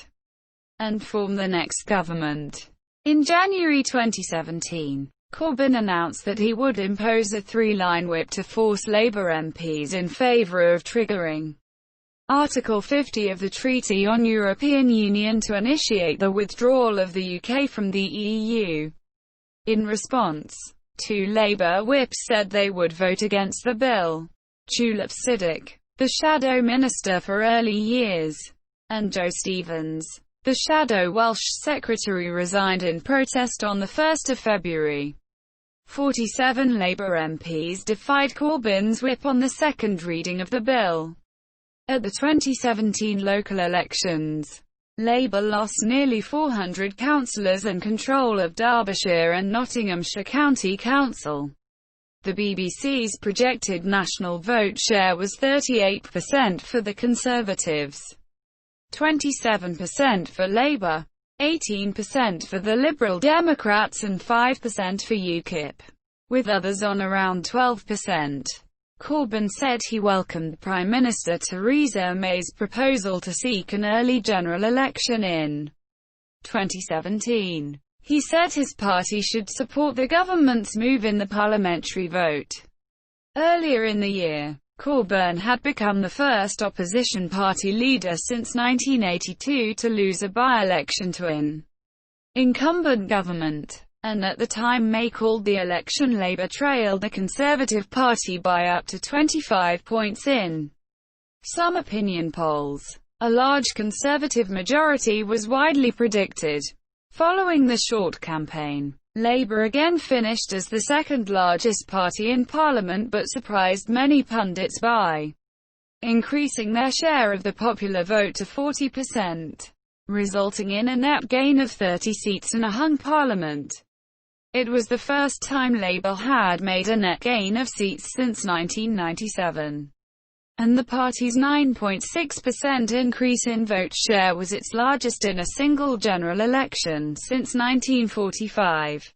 and form the next government." In January 2017, Corbyn announced that he would impose a three-line whip to force Labour MPs in favour of triggering Article 50 of the Treaty on European Union to initiate the withdrawal of the UK from the EU. In response, two Labour whips said they would vote against the bill. Tulip Siddiq, the Shadow Minister for Early Years, and Joe Stevens, the Shadow Welsh Secretary, resigned in protest on the 1st of February. 47 Labour MPs defied Corbyn's whip on the second reading of the bill. At the 2017 local elections, Labour lost nearly 400 councillors and control of Derbyshire and Nottinghamshire County Council. The BBC's projected national vote share was 38% for the Conservatives, 27% for Labour, 18% for the Liberal Democrats and 5% for UKIP, with others on around 12%. Corbyn said he welcomed Prime Minister Theresa May's proposal to seek an early general election in 2017. He said his party should support the government's move in the parliamentary vote. Earlier in the year, Corbyn had become the first opposition party leader since 1982 to lose a by-election to an incumbent government, and at the time May called the election, Labour trailed the Conservative Party by up to 25 points in some opinion polls. A large Conservative majority was widely predicted. Following the short campaign, Labour again finished as the second largest party in Parliament but surprised many pundits by increasing their share of the popular vote to 40%, resulting in a net gain of 30 seats in a hung Parliament. It was the first time Labour had made a net gain of seats since 1997. And the party's 9.6% increase in vote share was its largest in a single general election since 1945.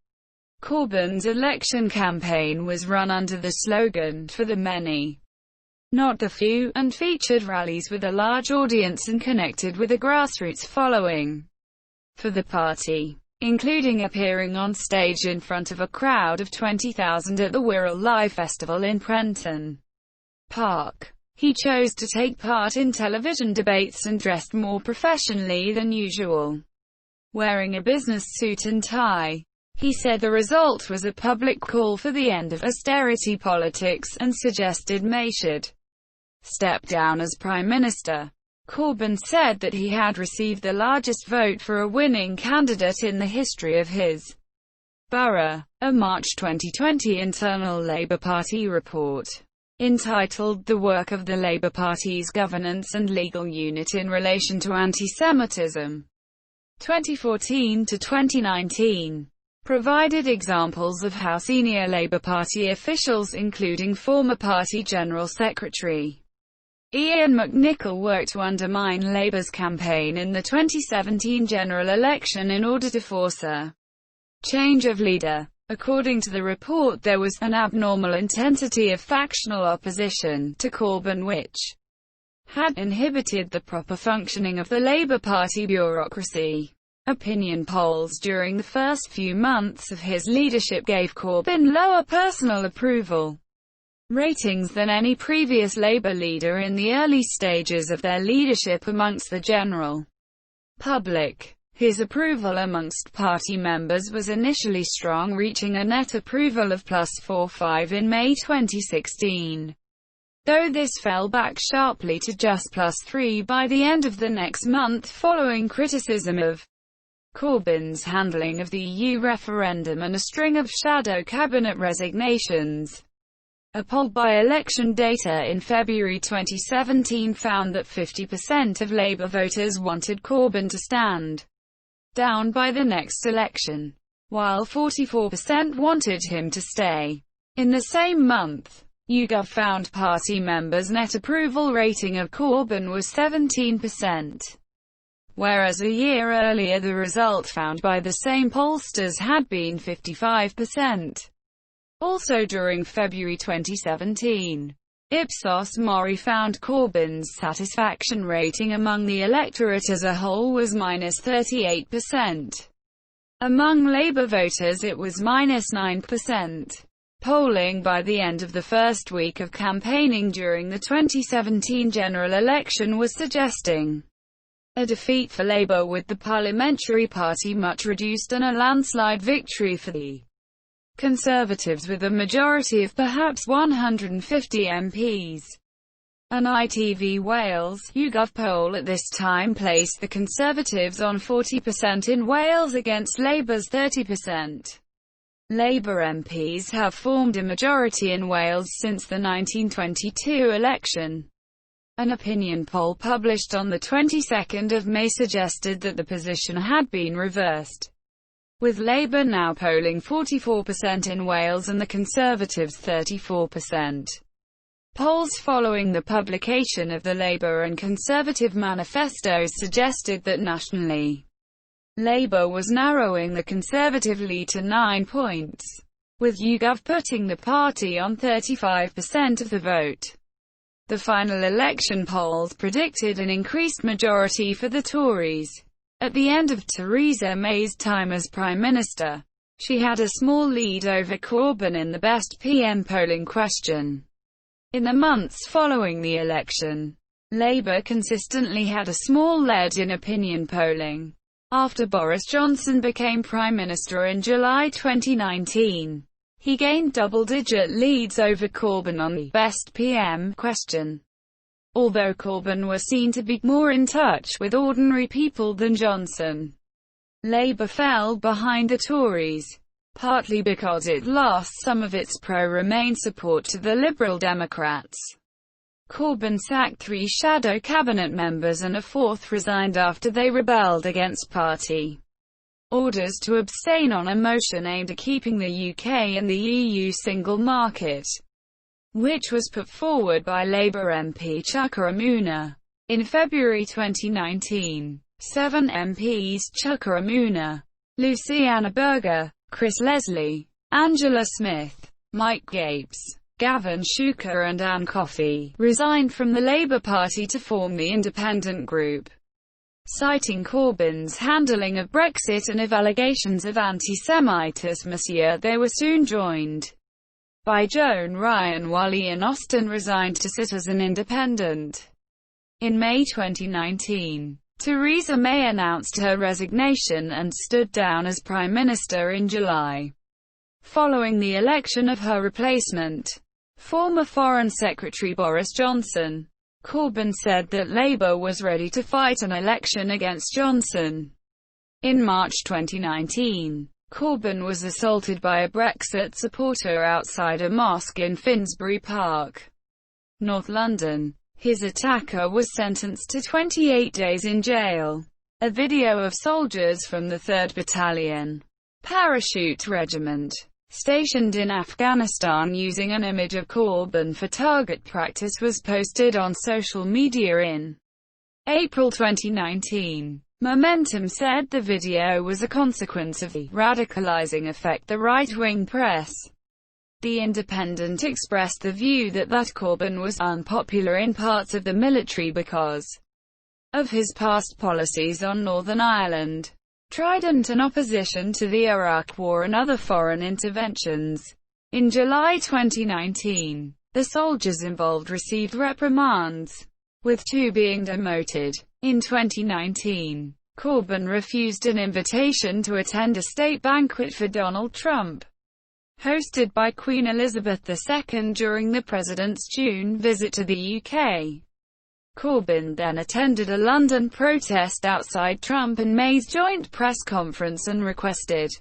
Corbyn's election campaign was run under the slogan, "For the many, not the few," and featured rallies with a large audience and connected with a grassroots following for the party, including appearing on stage in front of a crowd of 20,000 at the Wirral Live Festival in Prenton Park. He chose to take part in television debates and dressed more professionally than usual, wearing a business suit and tie. He said the result was a public call for the end of austerity politics, and suggested May should step down as Prime Minister. Corbyn said that he had received the largest vote for a winning candidate in the history of his borough. A March 2020 internal Labour Party report, entitled "The Work of the Labour Party's Governance and Legal Unit in Relation to Antisemitism, 2014 to 2019", provided examples of how senior Labour Party officials, including former party General Secretary Ian McNicol, worked to undermine Labour's campaign in the 2017 general election in order to force a change of leader. According to the report, there was an abnormal intensity of factional opposition to Corbyn which had inhibited the proper functioning of the Labour Party bureaucracy. Opinion polls during the first few months of his leadership gave Corbyn lower personal approval ratings than any previous Labour leader in the early stages of their leadership amongst the general public. His approval amongst party members was initially strong, reaching a net approval of +45 in May 2016, though this fell back sharply to just +3 by the end of the next month following criticism of Corbyn's handling of the EU referendum and a string of shadow cabinet resignations. A poll by election data in February 2017 found that 50% of Labour voters wanted Corbyn to stand down by the next election, while 44% wanted him to stay. In the same month, YouGov found party members' net approval rating of Corbyn was 17%, whereas a year earlier the result found by the same pollsters had been 55%. Also during February 2017, Ipsos Mori found Corbyn's satisfaction rating among the electorate as a whole was -38%. Among Labour voters it was -9%. Polling by the end of the first week of campaigning during the 2017 general election was suggesting a defeat for Labour, with the Parliamentary party much reduced, and a landslide victory for the Conservatives with a majority of perhaps 150 MPs. An ITV Wales YouGov poll at this time placed the Conservatives on 40% in Wales against Labour's 30%. Labour MPs have formed a majority in Wales since the 1922 election. An opinion poll published on the 22nd of May suggested that the position had been reversed, with Labour now polling 44% in Wales and the Conservatives 34%. Polls following the publication of the Labour and Conservative manifestos suggested that nationally, Labour was narrowing the Conservative lead to 9 points, with YouGov putting the party on 35% of the vote. The final election polls predicted an increased majority for the Tories. At the end of Theresa May's time as Prime Minister, she had a small lead over Corbyn in the Best PM polling question. In the months following the election, Labour consistently had a small lead in opinion polling. After Boris Johnson became Prime Minister in July 2019, he gained double-digit leads over Corbyn on the Best PM question. although Corbyn was seen to be more in touch with ordinary people than Johnson. Labour fell behind the Tories, partly because it lost some of its pro-Remain support to the Liberal Democrats. Corbyn sacked 3 shadow cabinet members and a 4th resigned after they rebelled against party orders to abstain on a motion aimed at keeping the UK and the EU single market, which was put forward by Labour MP Chuka Umunna. In February 2019, 7 MPs Chuka Umunna, Luciana Berger, Chris Leslie, Angela Smith, Mike Gapes, Gavin Shuker and Anne Coffey resigned from the Labour Party to form the Independent Group. Citing Corbyn's handling of Brexit and of allegations of antisemitism, they were soon joined by Joan Ryan, while Ian Austin resigned to sit as an independent. In May 2019, Theresa May announced her resignation and stood down as Prime Minister in July, following the election of her replacement, former Foreign Secretary Boris Johnson. Corbyn said that Labour was ready to fight an election against Johnson. In March 2019, Corbyn was assaulted by a Brexit supporter outside a mosque in Finsbury Park, North London. His attacker was sentenced to 28 days in jail. A video of soldiers from the 3rd Battalion Parachute Regiment, stationed in Afghanistan, using an image of Corbyn for target practice was posted on social media in April 2019. Momentum said the video was a consequence of the radicalizing effect the right-wing press. The Independent expressed the view that Corbyn was unpopular in parts of the military because of his past policies on Northern Ireland, Trident and opposition to the Iraq War and other foreign interventions. In July 2019, the soldiers involved received reprimands, with 2 being demoted. In 2019, Corbyn refused an invitation to attend a state banquet for Donald Trump, hosted by Queen Elizabeth II during the president's June visit to the UK. Corbyn then attended a London protest outside Trump and May's joint press conference and requested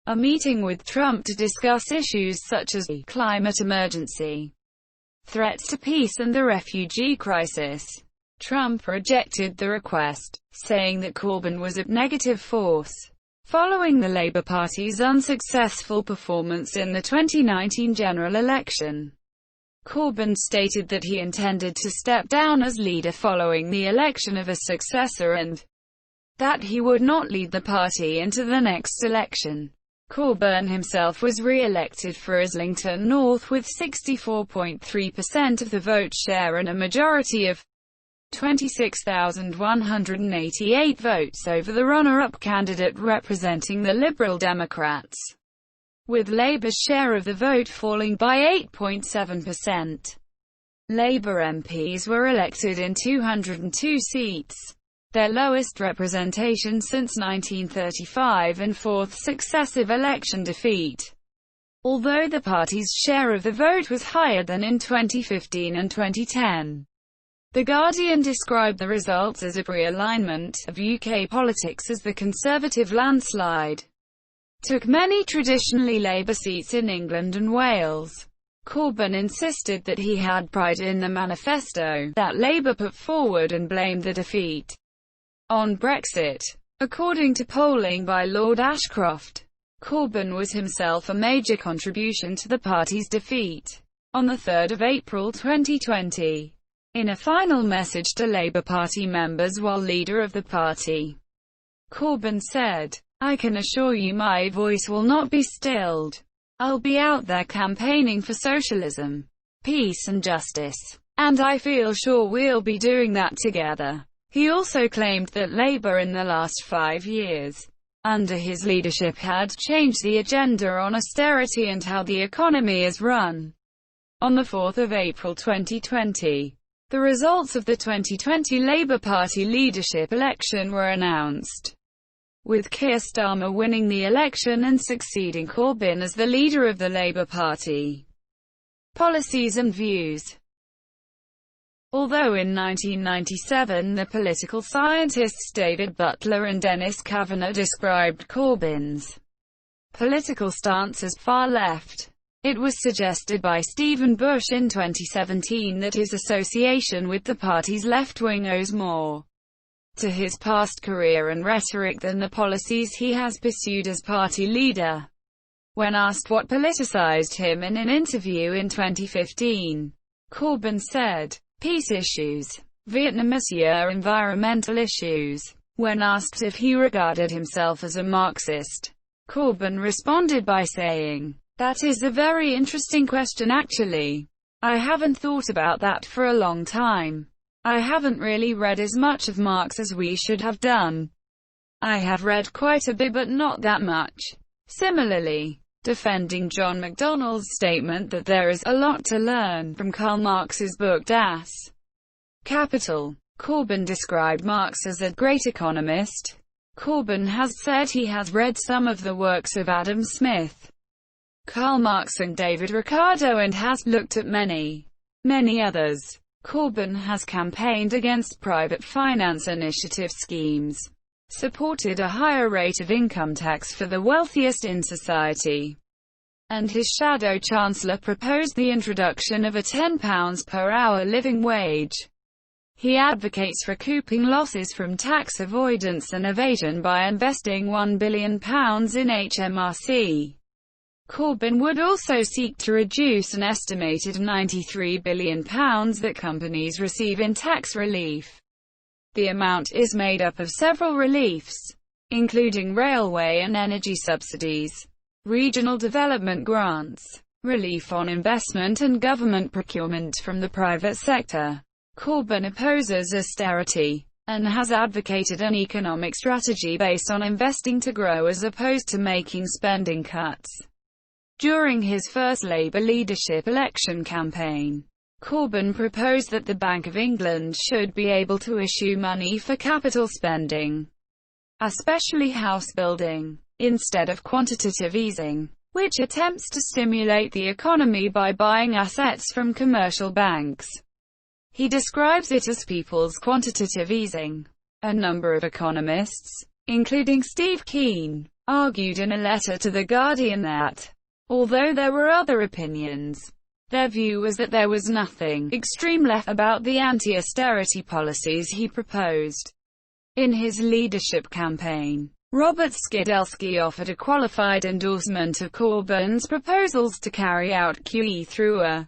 a meeting with Trump to discuss issues such as the climate emergency, threats to peace and the refugee crisis. Trump rejected the request, saying that Corbyn was a negative force. Following the Labour Party's unsuccessful performance in the 2019 general election, Corbyn stated that he intended to step down as leader following the election of a successor and that he would not lead the party into the next election. Corbyn himself was re-elected for Islington North with 64.3% of the vote share and a majority of 26,188 votes over the runner-up candidate representing the Liberal Democrats, with Labour's share of the vote falling by 8.7%. Labour MPs were elected in 202 seats, their lowest representation since 1935 and 4th successive election defeat, although the party's share of the vote was higher than in 2015 and 2010. The Guardian described the results as a realignment of UK politics as the Conservative landslide took many traditionally Labour seats in England and Wales. Corbyn insisted that he had pride in the manifesto that Labour put forward and blamed the defeat on Brexit. According to polling by Lord Ashcroft, Corbyn was himself a major contribution to the party's defeat. On the 3rd of April 2020, in a final message to Labour Party members while leader of the party, Corbyn said, "I can assure you my voice will not be stilled. I'll be out there campaigning for socialism, peace and justice. And I feel sure we'll be doing that together." He also claimed that Labour in the last 5 years, under his leadership, had changed the agenda on austerity and how the economy is run. On the 4th of April 2020, the results of the 2020 Labour Party leadership election were announced, with Keir Starmer winning the election and succeeding Corbyn as the leader of the Labour Party. Policies and views. Although in 1997 the political scientists David Butler and Dennis Kavanagh described Corbyn's political stance as far-left, it was suggested by Stephen Bush in 2017 that his association with the party's left wing owes more to his past career and rhetoric than the policies he has pursued as party leader. When asked what politicized him in an interview in 2015, Corbyn said, "Peace issues, Vietnam issue, environmental issues." When asked if he regarded himself as a Marxist, Corbyn responded by saying, "That is a very interesting question actually. I haven't thought about that for a long time. I haven't really read as much of Marx as we should have done. I have read quite a bit but not that much." Similarly, defending John McDonnell's statement that there is a lot to learn from Karl Marx's book Das Kapital, Corbyn described Marx as a great economist. Corbyn has said he has read some of the works of Adam Smith, Karl Marx and David Ricardo and has looked at many others. Corbyn has campaigned against private finance initiative schemes, supported a higher rate of income tax for the wealthiest in society, and his shadow chancellor proposed the introduction of a £10 per hour living wage. He advocates recouping losses from tax avoidance and evasion by investing £1 billion in HMRC. Corbyn would also seek to reduce an estimated £93 billion that companies receive in tax relief. The amount is made up of several reliefs, including railway and energy subsidies, regional development grants, relief on investment and government procurement from the private sector. Corbyn opposes austerity, and has advocated an economic strategy based on investing to grow as opposed to making spending cuts. During his first Labour leadership election campaign, Corbyn proposed that the Bank of England should be able to issue money for capital spending, especially house building, instead of quantitative easing, which attempts to stimulate the economy by buying assets from commercial banks. He describes it as people's quantitative easing. A number of economists, including Steve Keen, argued in a letter to The Guardian that, although there were other opinions, their view was that there was nothing extreme left about the anti-austerity policies he proposed. In his leadership campaign, Robert Skidelsky offered a qualified endorsement of Corbyn's proposals to carry out QE through a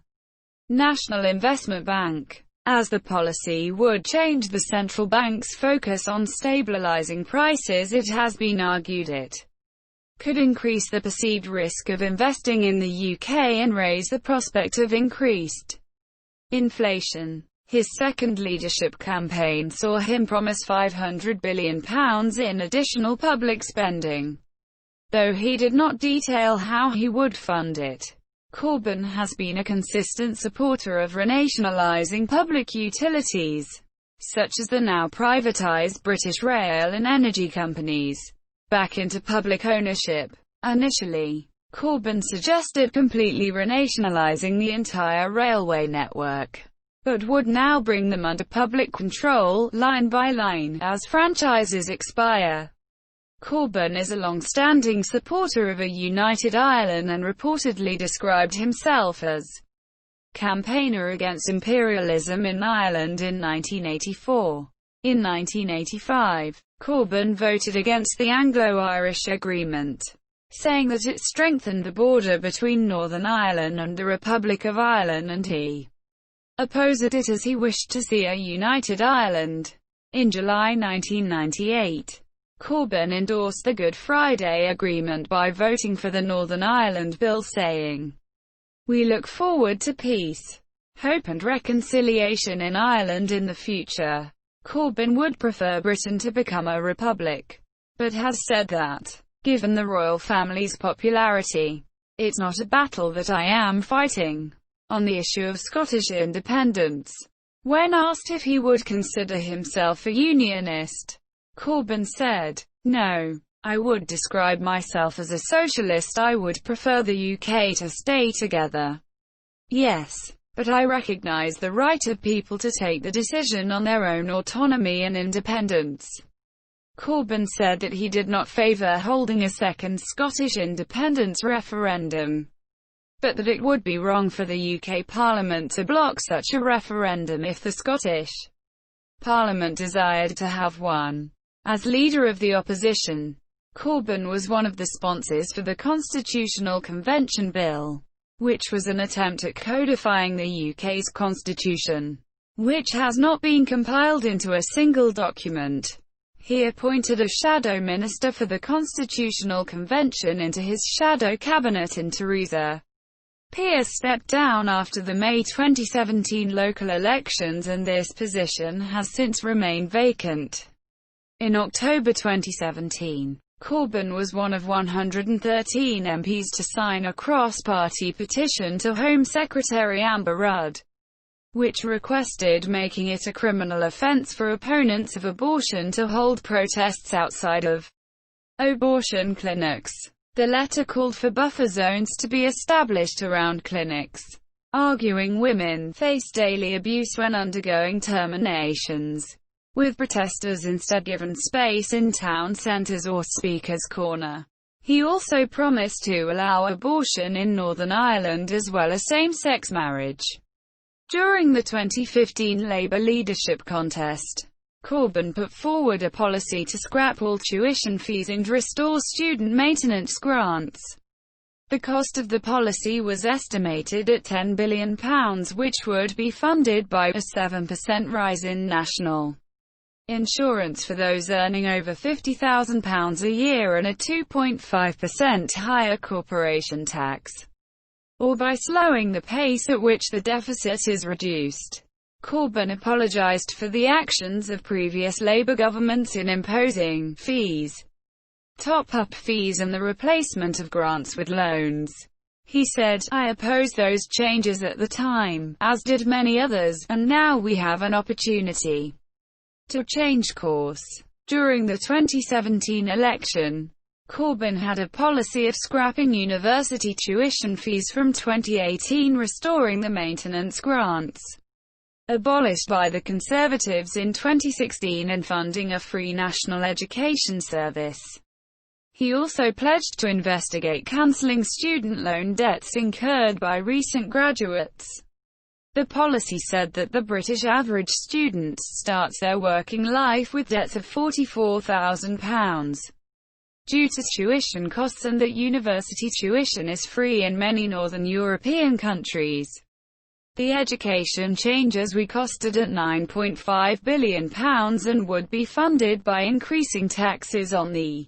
national investment bank, as the policy would change the central bank's focus on stabilizing prices. It has been argued it could increase the perceived risk of investing in the UK and raise the prospect of increased inflation. His second leadership campaign saw him promise £500 billion in additional public spending, though he did not detail how he would fund it. Corbyn has been a consistent supporter of renationalising public utilities, such as the now privatised British rail and energy companies, back into public ownership. Initially, Corbyn suggested completely renationalising the entire railway network, but would now bring them under public control, line by line, as franchises expire. Corbyn is a long-standing supporter of a united Ireland and reportedly described himself as campaigner against imperialism in Ireland in 1984. In 1985, Corbyn voted against the Anglo-Irish Agreement, saying that it strengthened the border between Northern Ireland and the Republic of Ireland, and he opposed it as he wished to see a united Ireland. In July 1998, Corbyn endorsed the Good Friday Agreement by voting for the Northern Ireland Bill, saying, "We look forward to peace, hope and reconciliation in Ireland in the future." Corbyn would prefer Britain to become a republic, but has said that, given the royal family's popularity, it's not a battle that I am fighting. On the issue of Scottish independence, when asked if he would consider himself a unionist, Corbyn said, "No, I would describe myself as a socialist. I would prefer the UK to stay together. Yes, but I recognise the right of people to take the decision on their own autonomy and independence. Corbyn said that he did not favour holding a second Scottish independence referendum, but that it would be wrong for the UK Parliament to block such a referendum if the Scottish Parliament desired to have one. As leader of the opposition, Corbyn was one of the sponsors for the Constitutional Convention Bill, which was an attempt at codifying the UK's constitution, which has not been compiled into a single document. He appointed a shadow minister for the Constitutional Convention into his shadow cabinet, and Theresa Pearce stepped down after the May 2017 local elections, and this position has since remained vacant. In October 2017, Corbyn was one of 113 MPs to sign a cross-party petition to Home Secretary Amber Rudd, which requested making it a criminal offence for opponents of abortion to hold protests outside of abortion clinics. The letter called for buffer zones to be established around clinics, arguing women face daily abuse when undergoing terminations, with protesters instead given space in town centres or Speaker's Corner. He also promised to allow abortion in Northern Ireland as well as same-sex marriage. During the 2015 Labour leadership contest, Corbyn put forward a policy to scrap all tuition fees and restore student maintenance grants. The cost of the policy was estimated at £10 billion, which would be funded by a 7% rise in national insurance for those earning over £50,000 a year and a 2.5% higher corporation tax, or by slowing the pace at which the deficit is reduced. Corbyn apologised for the actions of previous Labour governments in imposing fees, top-up fees and the replacement of grants with loans. He said, "I opposed those changes at the time, as did many others, and now we have an opportunity to change course." During the 2017 election, Corbyn had a policy of scrapping university tuition fees from 2018, restoring the maintenance grants abolished by the Conservatives in 2016 and funding a free national education service. He also pledged to investigate cancelling student loan debts incurred by recent graduates. The policy said that the British average student starts their working life with debts of £44,000 due to tuition costs, and that university tuition is free in many Northern European countries. The education changes were costed at £9.5 billion and would be funded by increasing taxes on the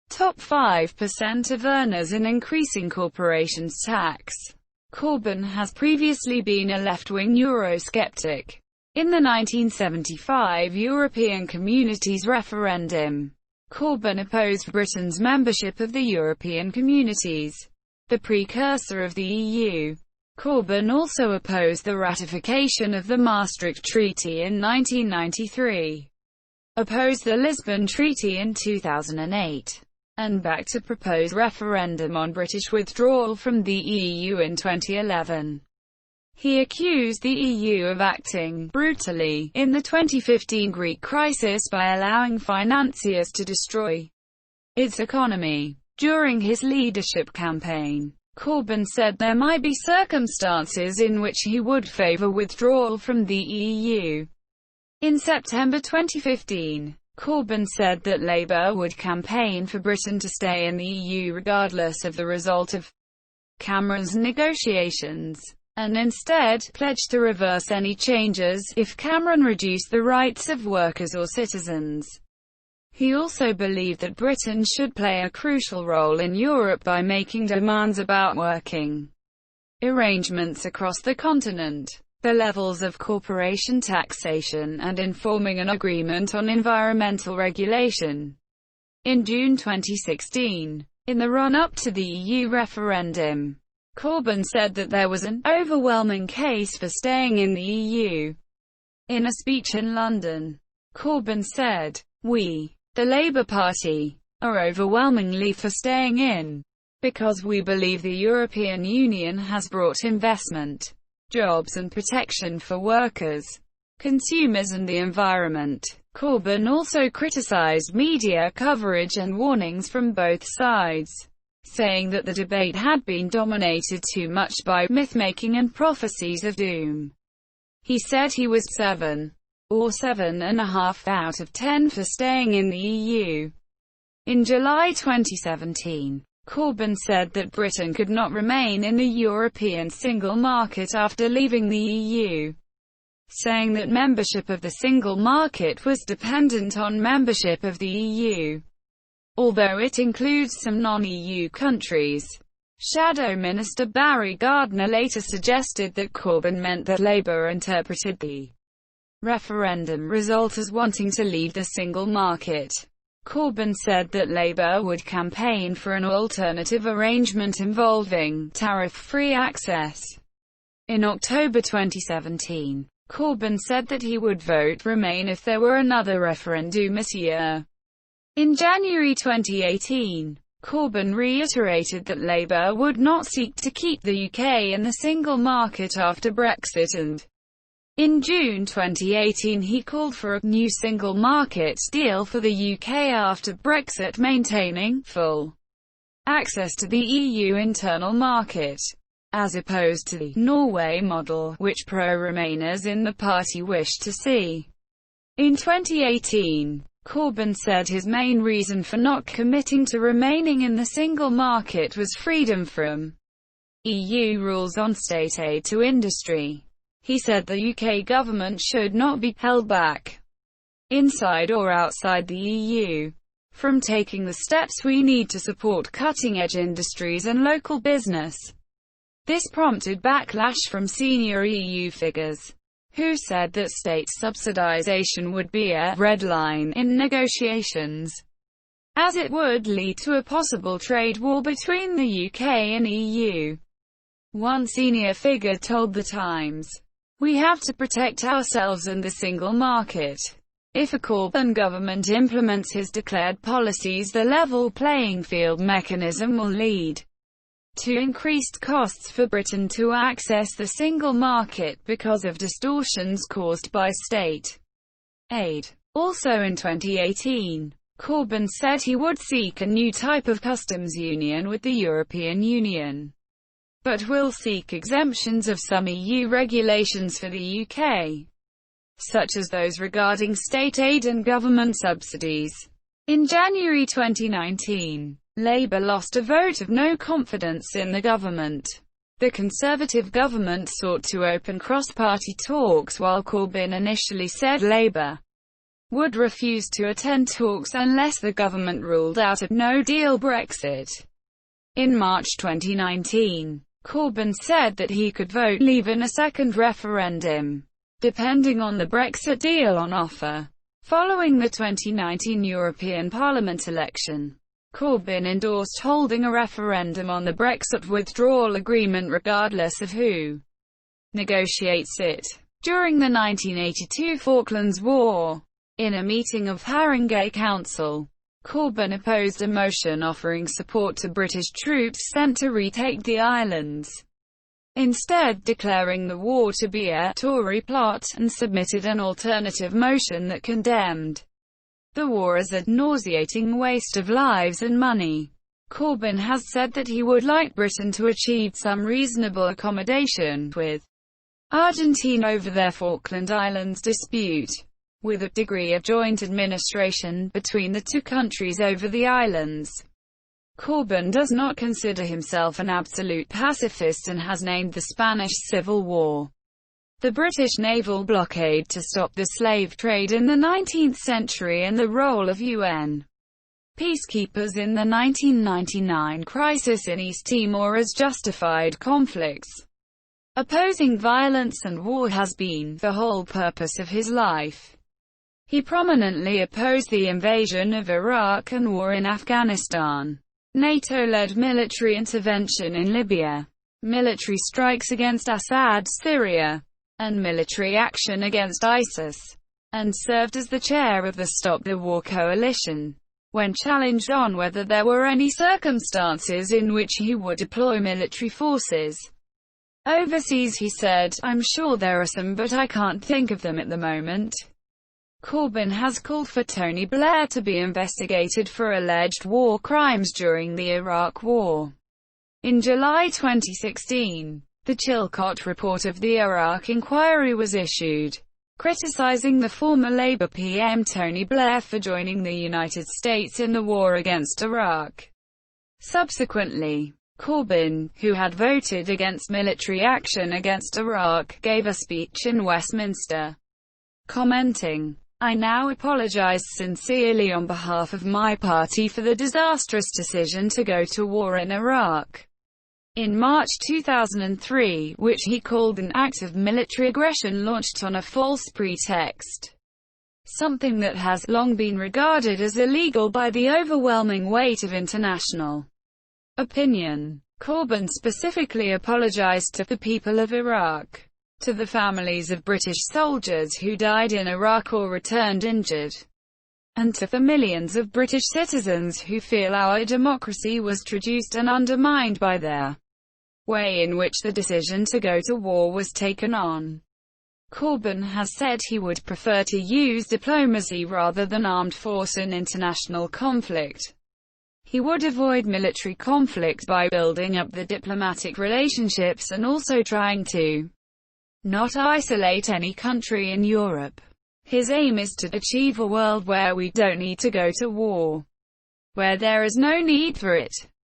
top 5% of earners and increasing corporations tax. Corbyn has previously been a left-wing Eurosceptic. In the 1975 European Communities referendum, Corbyn opposed Britain's membership of the European Communities, the precursor of the EU. Corbyn also opposed the ratification of the Maastricht Treaty in 1993, opposed the Lisbon Treaty in 2008, and backed a proposed referendum on British withdrawal from the EU in 2011. He accused the EU of acting brutally in the 2015 Greek crisis by allowing financiers to destroy its economy. During his leadership campaign, Corbyn said there might be circumstances in which he would favour withdrawal from the EU. In September 2015, Corbyn said that Labour would campaign for Britain to stay in the EU regardless of the result of Cameron's negotiations, and instead pledged to reverse any changes if Cameron reduced the rights of workers or citizens. He also believed that Britain should play a crucial role in Europe by making demands about working arrangements across the continent, the levels of corporation taxation, and in forming an agreement on environmental regulation. In June 2016, in the run-up to the EU referendum, Corbyn said that there was an overwhelming case for staying in the EU. In a speech in London, Corbyn said, "We, the Labour Party, are overwhelmingly for staying in, because we believe the European Union has brought investment, jobs and protection for workers, consumers and the environment. Corbyn also criticised media coverage and warnings from both sides, saying that the debate had been dominated too much by myth-making and prophecies of doom. He said he was 7 or 7.5 out of 10 for staying in the EU. In July 2017, Corbyn said that Britain could not remain in the European single market after leaving the EU, saying that membership of the single market was dependent on membership of the EU, although it includes some non-EU countries. Shadow Minister Barry Gardiner later suggested that Corbyn meant that Labour interpreted the referendum result as wanting to leave the single market. Corbyn said that Labour would campaign for an alternative arrangement involving tariff-free access. In October 2017, Corbyn said that he would vote Remain if there were another referendum this year. In January 2018, Corbyn reiterated that Labour would not seek to keep the UK in the single market after Brexit, and in June 2018 he called for a new single market deal for the UK after Brexit, maintaining full access to the EU internal market, as opposed to the Norway model, which pro-Remainers in the party wished to see. In 2018, Corbyn said his main reason for not committing to remaining in the single market was freedom from EU rules on state aid to industry. He said the UK government should not be held back, inside or outside the EU, from taking the steps we need to support cutting-edge industries and local business. This prompted backlash from senior EU figures, who said that state subsidization would be a red line in negotiations, as it would lead to a possible trade war between the UK and EU. One senior figure told The Times, "We have to protect ourselves and the single market. If a Corbyn government implements his declared policies, the level playing field mechanism will lead to increased costs for Britain to access the single market because of distortions caused by state aid." Also in 2018, Corbyn said he would seek a new type of customs union with the European Union, but will seek exemptions of some EU regulations for the UK, such as those regarding state aid and government subsidies. In January 2019, Labour lost a vote of no confidence in the government. The Conservative government sought to open cross-party talks, while Corbyn initially said Labour would refuse to attend talks unless the government ruled out a no-deal Brexit. In March 2019, Corbyn said that he could vote Leave in a second referendum, depending on the Brexit deal on offer. Following the 2019 European Parliament election, Corbyn endorsed holding a referendum on the Brexit withdrawal agreement regardless of who negotiates it. During the 1982 Falklands War, in a meeting of Haringey Council, Corbyn opposed a motion offering support to British troops sent to retake the islands, instead declaring the war to be a Tory plot, and submitted an alternative motion that condemned the war as a nauseating waste of lives and money. Corbyn has said that he would like Britain to achieve some reasonable accommodation with Argentina over their Falkland Islands dispute, with a degree of joint administration between the two countries over the islands. Corbyn does not consider himself an absolute pacifist and has named the Spanish Civil War the British naval blockade to stop the slave trade in the 19th century and the role of UN peacekeepers in the 1999 crisis in East Timor as justified conflicts. Opposing violence and war has been the whole purpose of his life. He prominently opposed the invasion of Iraq and war in Afghanistan, NATO-led military intervention in Libya, military strikes against Assad, Syria, and military action against ISIS, and served as the chair of the Stop the War Coalition. When challenged on whether there were any circumstances in which he would deploy military forces overseas. He said, "I'm sure there are some, but I can't think of them at the moment." Corbyn has called for Tony Blair to be investigated for alleged war crimes during the Iraq War. In July 2016, the Chilcot report of the Iraq inquiry was issued, criticizing the former Labour PM Tony Blair for joining the United States in the war against Iraq. Subsequently, Corbyn, who had voted against military action against Iraq, gave a speech in Westminster, commenting, "I now apologize sincerely on behalf of my party for the disastrous decision to go to war in Iraq in March 2003, which he called an act of military aggression launched on a false pretext, something that has long been regarded as illegal by the overwhelming weight of international opinion." Corbyn specifically apologized to the people of Iraq, to the families of British soldiers who died in Iraq or returned injured, and to the millions of British citizens who feel our democracy was traduced and undermined by their way in which the decision to go to war was taken on. Corbyn has said he would prefer to use diplomacy rather than armed force in international conflict. He would avoid military conflict by building up the diplomatic relationships and also trying to not isolate any country in Europe. His aim is to achieve a world where we don't need to go to war, where there is no need for it.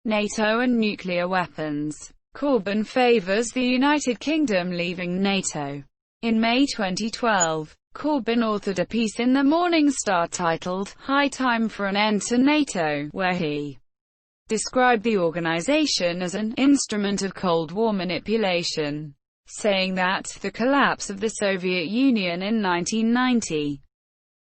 NATO and nuclear weapons. Corbyn favours the United Kingdom leaving NATO. In May 2012, Corbyn authored a piece in the Morning Star titled, "High Time for an End to NATO," where he described the organisation as an instrument of Cold War manipulation, saying that the collapse of the Soviet Union in 1990,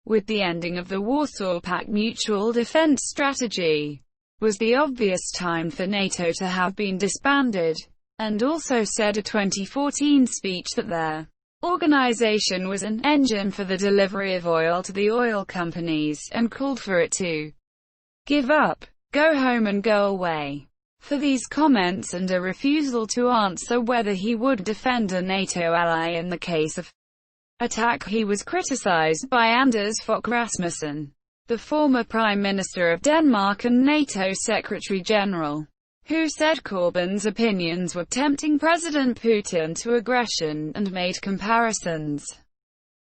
with the ending of the Warsaw Pact mutual defense strategy, was the obvious time for NATO to have been disbanded, and also said a 2014 speech that their organization was an engine for the delivery of oil to the oil companies, and called for it to give up, go home and go away. For these comments and a refusal to answer whether he would defend a NATO ally in the case of attack, he was criticized by Anders Fogh Rasmussen, the former Prime Minister of Denmark and NATO Secretary-General, who said Corbyn's opinions were tempting President Putin to aggression, and made comparisons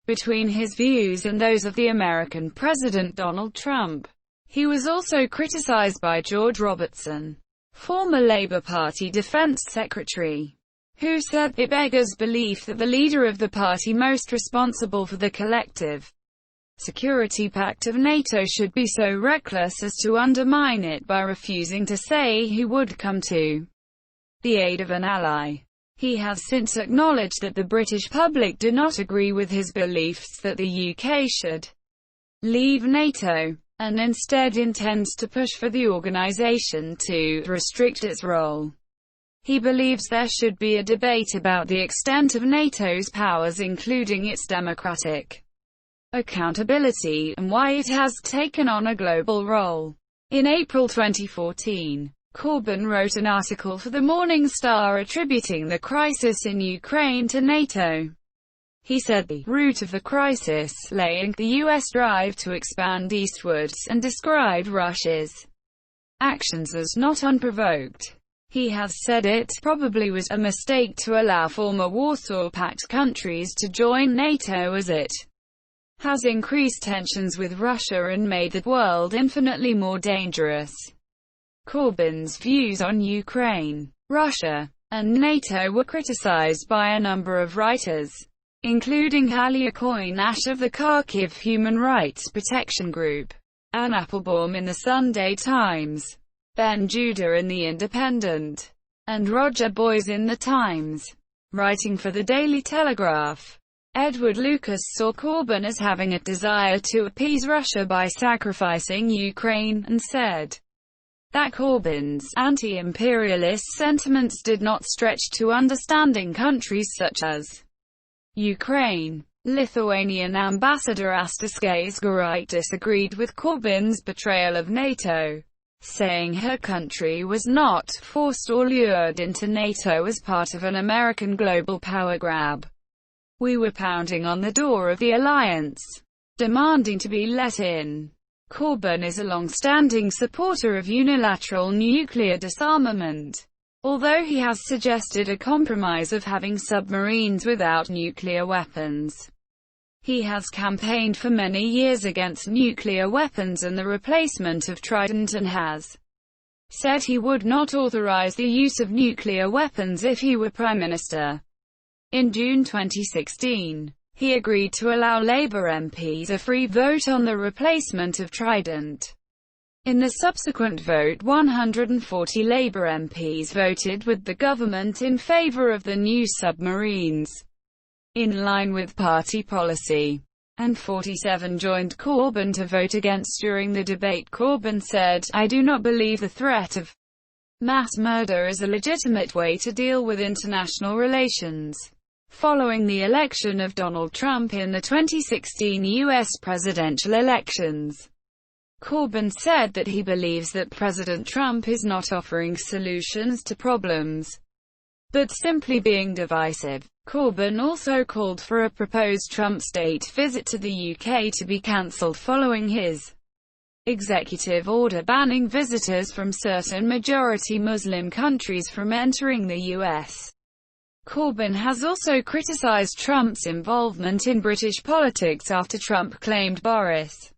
between his views and those of the American President Donald Trump. He was also criticized by George Robertson, former Labour Party Defence Secretary, who said it beggars belief that the leader of the party most responsible for the collective security pact of NATO should be so reckless as to undermine it by refusing to say he would come to the aid of an ally. He has since acknowledged that the British public do not agree with his beliefs that the UK should leave NATO, and instead intends to push for the organisation to restrict its role. He believes there should be a debate about the extent of NATO's powers, including its democratic accountability, and why it has taken on a global role. In April 2014, Corbyn wrote an article for the Morning Star attributing the crisis in Ukraine to NATO. He said the root of the crisis lay in the US drive to expand eastwards, and described Russia's actions as not unprovoked. He has said it probably was a mistake to allow former Warsaw Pact countries to join NATO, as it has increased tensions with Russia and made the world infinitely more dangerous. Corbyn's views on Ukraine, Russia, and NATO were criticized by a number of writers, including Halia Koynash of the Kharkiv Human Rights Protection Group, Anne Applebaum in the Sunday Times, Ben Judah in The Independent, and Roger Boys in The Times. Writing for the Daily Telegraph, Edward Lucas saw Corbyn as having a desire to appease Russia by sacrificing Ukraine, and said that Corbyn's anti-imperialist sentiments did not stretch to understanding countries such as Ukraine. Lithuanian Ambassador Astas Skaisgirais disagreed with Corbyn's portrayal of NATO, saying her country was not forced or lured into NATO as part of an American global power grab. We were pounding on the door of the alliance, demanding to be let in. Corbyn is a long-standing supporter of unilateral nuclear disarmament, although he has suggested a compromise of having submarines without nuclear weapons. He has campaigned for many years against nuclear weapons and the replacement of Trident, and has said he would not authorize the use of nuclear weapons if he were Prime Minister. In June 2016, he agreed to allow Labour MPs a free vote on the replacement of Trident. In the subsequent vote, 140 Labour MPs voted with the government in favour of the new submarines, in line with party policy, and 47 joined Corbyn to vote against. During the debate, Corbyn said, "I do not believe the threat of mass murder is a legitimate way to deal with international relations." Following the election of Donald Trump in the 2016 U.S. presidential elections, Corbyn said that he believes that President Trump is not offering solutions to problems, but simply being divisive. Corbyn also called for a proposed Trump state visit to the UK to be cancelled following his executive order banning visitors from certain majority Muslim countries from entering the US. Corbyn has also criticised Trump's involvement in British politics after Trump claimed Boris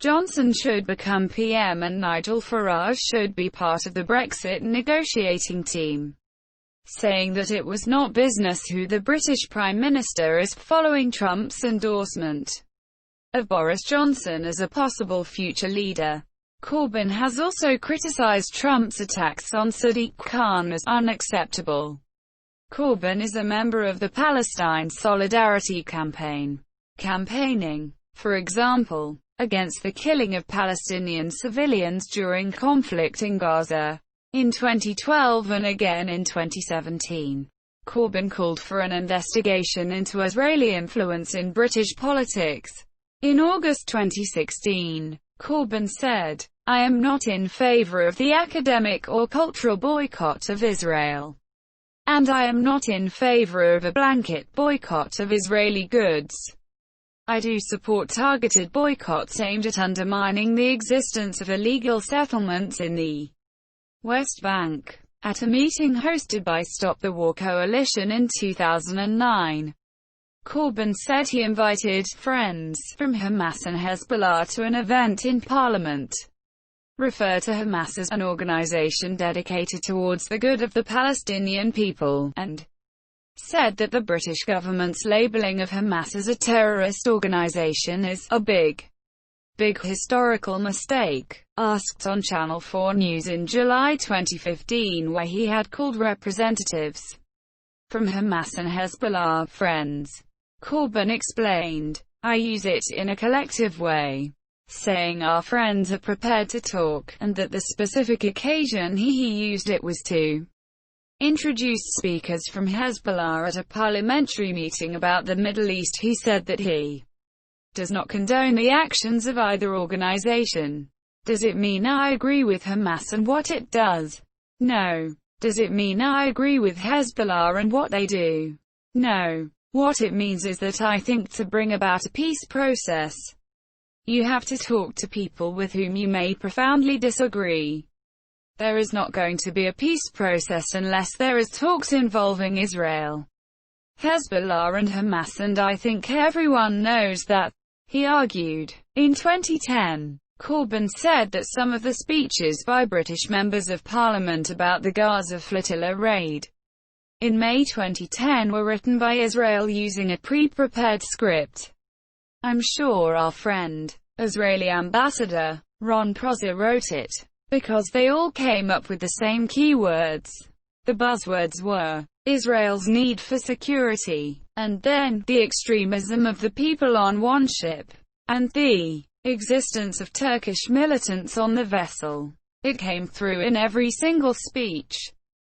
Johnson should become PM and Nigel Farage should be part of the Brexit negotiating team, saying that it was not business who the British Prime Minister is following Trump's endorsement of Boris Johnson as a possible future leader. Corbyn has also criticised Trump's attacks on Sadiq Khan as unacceptable. Corbyn is a member of the Palestine Solidarity Campaign, campaigning, for example, against the killing of Palestinian civilians during conflict in Gaza in 2012 and again in 2017. Corbyn called for an investigation into Israeli influence in British politics. In August 2016, Corbyn said, "I am not in favour of the academic or cultural boycott of Israel. And I am not in favour of a blanket boycott of Israeli goods. I do support targeted boycotts aimed at undermining the existence of illegal settlements in the West Bank." At a meeting hosted by Stop the War Coalition in 2009, Corbyn said he invited friends from Hamas and Hezbollah to an event in Parliament. Refer to Hamas as an organization dedicated towards the good of the Palestinian people, and said that the British government's labeling of Hamas as a terrorist organization is a big historical mistake. Asked on Channel 4 News in July 2015 why he had called representatives from Hamas and Hezbollah friends, Corbyn explained, "I use it in a collective way, saying our friends are prepared to talk, and that the specific occasion he used it was to introduce speakers from Hezbollah at a parliamentary meeting about the Middle East." He said that he does not condone the actions of either organization. Does it mean I agree with Hamas and what it does? No. Does it mean I agree with Hezbollah and what they do? No. What it means is that I think to bring about a peace process, you have to talk to people with whom you may profoundly disagree. There is not going to be a peace process unless there is talks involving Israel, Hezbollah and Hamas, and I think everyone knows that, he argued. In 2010, Corbyn said that some of the speeches by British members of Parliament about the Gaza flotilla raid in May 2010 were written by Israel using a pre-prepared script. "I'm sure our friend, Israeli ambassador, Ron Prosser wrote it, because they all came up with the same keywords. The buzzwords were, Israel's need for security, and then, the extremism of the people on one ship, and the existence of Turkish militants on the vessel. It came through in every single speech.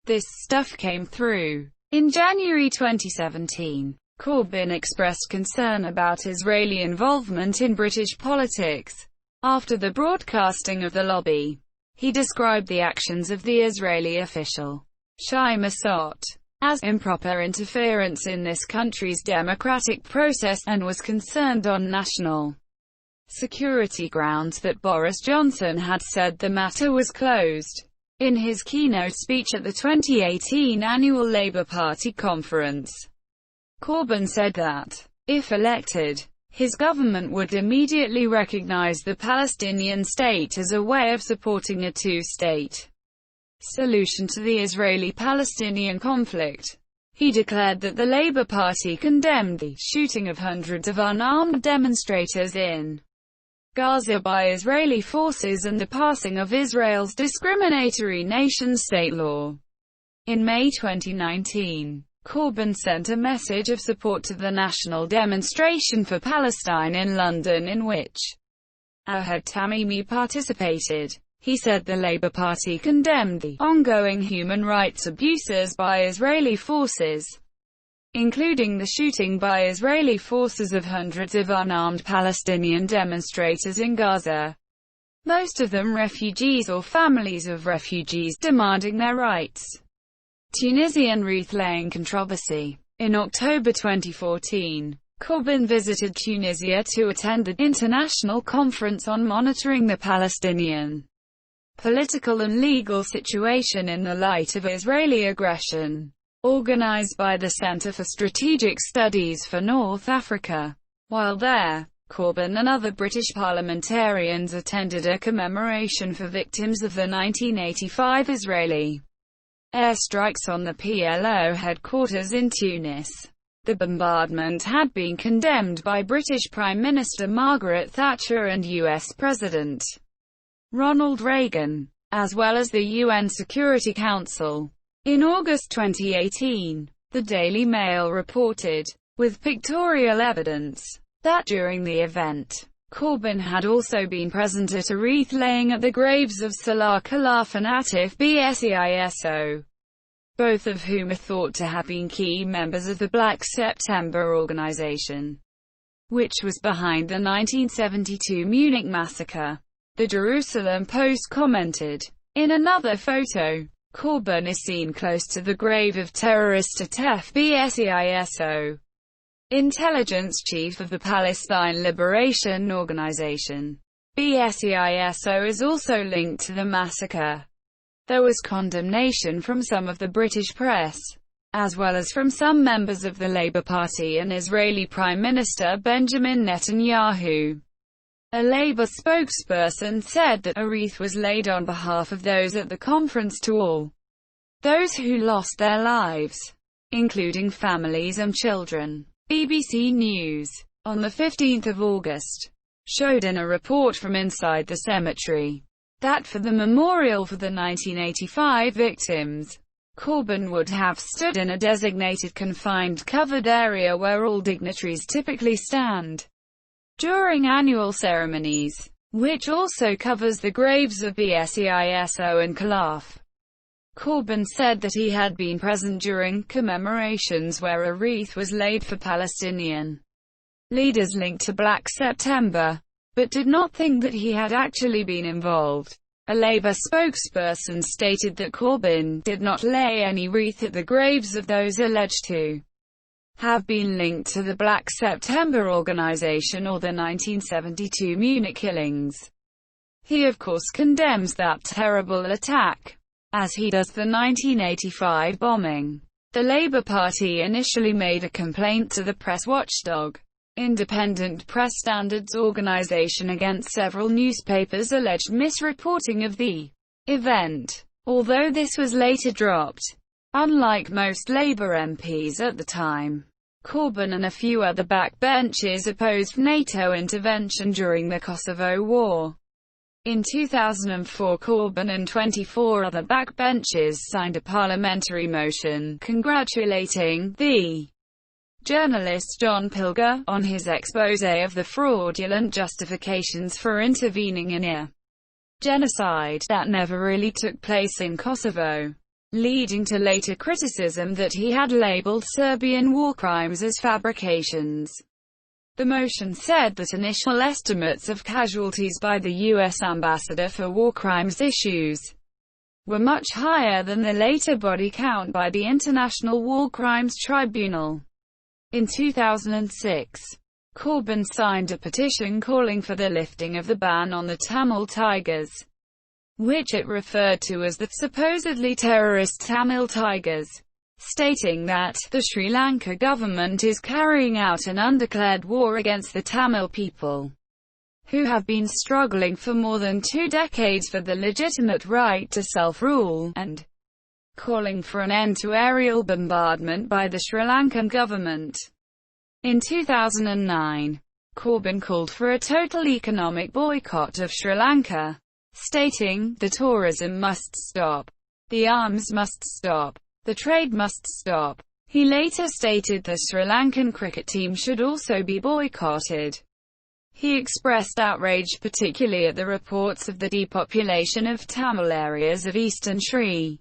This stuff came through." In January 2017, Corbyn expressed concern about Israeli involvement in British politics after the broadcasting of the lobby He described the actions of the Israeli official, Shai Masot, as improper interference in this country's democratic process, and was concerned on national security grounds that Boris Johnson had said the matter was closed. In his keynote speech at the 2018 annual Labour Party conference, Corbyn said that, if elected, his government would immediately recognise the Palestinian state as a way of supporting a two-state solution to the Israeli-Palestinian conflict. He declared that the Labour Party condemned the shooting of hundreds of unarmed demonstrators in Gaza by Israeli forces and the passing of Israel's discriminatory nation-state law. In May 2019, Corbyn sent a message of support to the national demonstration for Palestine in London, in which Ahad Tamimi participated. He said the Labour Party condemned the ongoing human rights abuses by Israeli forces, including the shooting by Israeli forces of hundreds of unarmed Palestinian demonstrators in Gaza, most of them refugees or families of refugees demanding their rights. Tunisian wreath-laying controversy. In October 2014, Corbyn visited Tunisia to attend the International Conference on Monitoring the Palestinian Political and Legal Situation in the Light of Israeli Aggression, organized by the Centre for Strategic Studies for North Africa. While there, Corbyn and other British parliamentarians attended a commemoration for victims of the 1985 Israeli airstrikes on the PLO headquarters in Tunis. The bombardment had been condemned by British Prime Minister Margaret Thatcher and US President Ronald Reagan, as well as the UN Security Council. In August 2018, the Daily Mail reported, with pictorial evidence, that during the event, Corbyn had also been present at a wreath-laying at the graves of Salah Khalaf and Atif Bsiso, both of whom are thought to have been key members of the Black September organization, which was behind the 1972 Munich massacre. The Jerusalem Post commented, in another photo, Corbyn is seen close to the grave of terrorist Atif Bsiso, intelligence chief of the Palestine Liberation Organization. Bsiso is also linked to the massacre. There was condemnation from some of the British press, as well as from some members of the Labour Party and Israeli Prime Minister Benjamin Netanyahu. A Labour spokesperson said that a wreath was laid on behalf of those at the conference to all those who lost their lives, including families and children. BBC News, on 15 August, showed in a report from inside the cemetery, that for the memorial for the 1985 victims, Corbyn would have stood in a designated confined covered area where all dignitaries typically stand during annual ceremonies, which also covers the graves of Bsiso and Khalaf. Corbyn said that he had been present during commemorations where a wreath was laid for Palestinian leaders linked to Black September, but did not think that he had actually been involved. A Labour spokesperson stated that Corbyn did not lay any wreath at the graves of those alleged to have been linked to the Black September organization or the 1972 Munich killings. He of course condemns that terrible attack, as he does the 1985 bombing. The Labour Party initially made a complaint to the press watchdog, Independent Press Standards Organization, against several newspapers' alleged misreporting of the event, although this was later dropped. Unlike most Labour MPs at the time, Corbyn and a few other backbenchers opposed NATO intervention during the Kosovo War. In 2004, Corbyn and 24 other backbenchers signed a parliamentary motion congratulating the journalist John Pilger on his exposé of the fraudulent justifications for intervening in a genocide that never really took place in Kosovo, leading to later criticism that he had labeled Serbian war crimes as fabrications. The motion said that initial estimates of casualties by the U.S. ambassador for war crimes issues were much higher than the later body count by the International War Crimes Tribunal. In 2006, Corbyn signed a petition calling for the lifting of the ban on the Tamil Tigers, which it referred to as the supposedly terrorist Tamil Tigers, stating that the Sri Lanka government is carrying out an undeclared war against the Tamil people, who have been struggling for more than 2 decades for the legitimate right to self-rule, and calling for an end to aerial bombardment by the Sri Lankan government. In 2009, Corbyn called for a total economic boycott of Sri Lanka, stating, "The tourism must stop. The arms must stop. The trade must stop." He later stated the Sri Lankan cricket team should also be boycotted. He expressed outrage particularly at the reports of the depopulation of Tamil areas of eastern Sri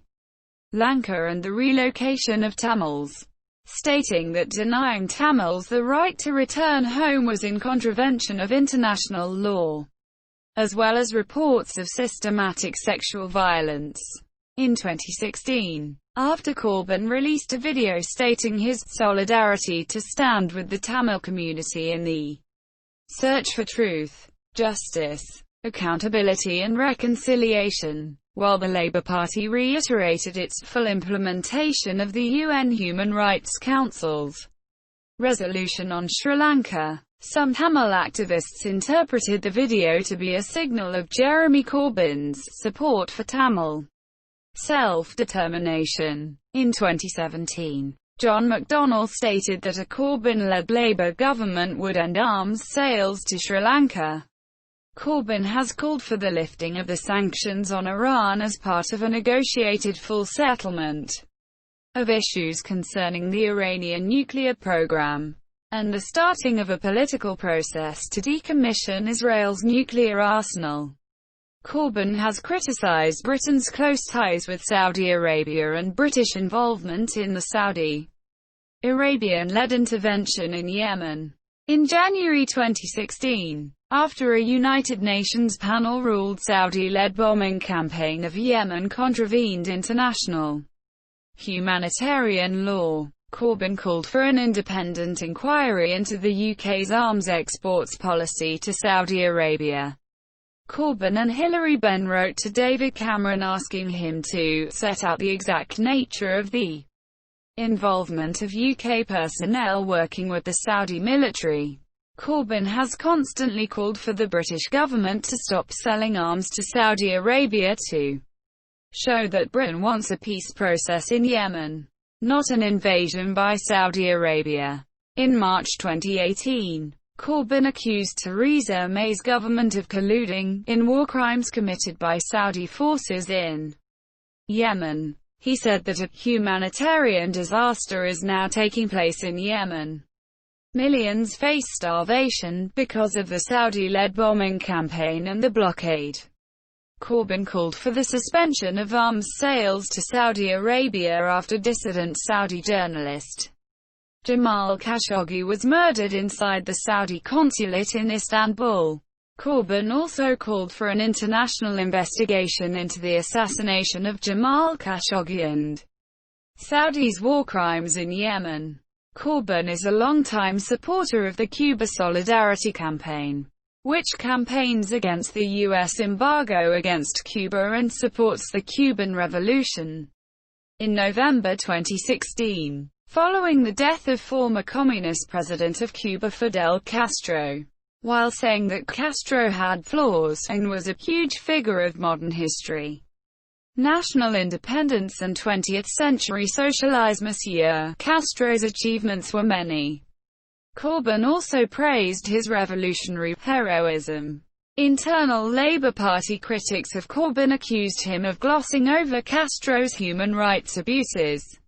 Lanka and the relocation of Tamils, stating that denying Tamils the right to return home was in contravention of international law, as well as reports of systematic sexual violence. In 2016, after Corbyn released a video stating his solidarity to stand with the Tamil community in the search for truth, justice, accountability and reconciliation, while the Labour Party reiterated its full implementation of the UN Human Rights Council's resolution on Sri Lanka, some Tamil activists interpreted the video to be a signal of Jeremy Corbyn's support for Tamil self-determination. In 2017, John McDonnell stated that a Corbyn-led Labour government would end arms sales to Sri Lanka. Corbyn has called for the lifting of the sanctions on Iran as part of a negotiated full settlement of issues concerning the Iranian nuclear program, and the starting of a political process to decommission Israel's nuclear arsenal. Corbyn has criticized Britain's close ties with Saudi Arabia and British involvement in the Saudi Arabian-led intervention in Yemen. In January 2016, after a United Nations panel ruled Saudi-led bombing campaign of Yemen contravened international humanitarian law, Corbyn called for an independent inquiry into the UK's arms exports policy to Saudi Arabia. Corbyn and Hilary Benn wrote to David Cameron asking him to set out the exact nature of the involvement of UK personnel working with the Saudi military. Corbyn has constantly called for the British government to stop selling arms to Saudi Arabia to show that Britain wants a peace process in Yemen, not an invasion by Saudi Arabia. In March 2018, Corbyn accused Theresa May's government of colluding in war crimes committed by Saudi forces in Yemen. He said that a humanitarian disaster is now taking place in Yemen. Millions face starvation because of the Saudi-led bombing campaign and the blockade. Corbyn called for the suspension of arms sales to Saudi Arabia after dissident Saudi journalist Jamal Khashoggi was murdered inside the Saudi consulate in Istanbul. Corbyn also called for an international investigation into the assassination of Jamal Khashoggi and Saudi's war crimes in Yemen. Corbyn is a longtime supporter of the Cuba Solidarity Campaign, which campaigns against the U.S. embargo against Cuba and supports the Cuban Revolution. In November 2016, following the death of former communist president of Cuba Fidel Castro, while saying that Castro had flaws and was a huge figure of modern history, national independence and 20th-century socialism, Monsieur Castro's achievements were many. Corbyn also praised his revolutionary heroism. Internal Labour Party critics of Corbyn accused him of glossing over Castro's human rights abuses.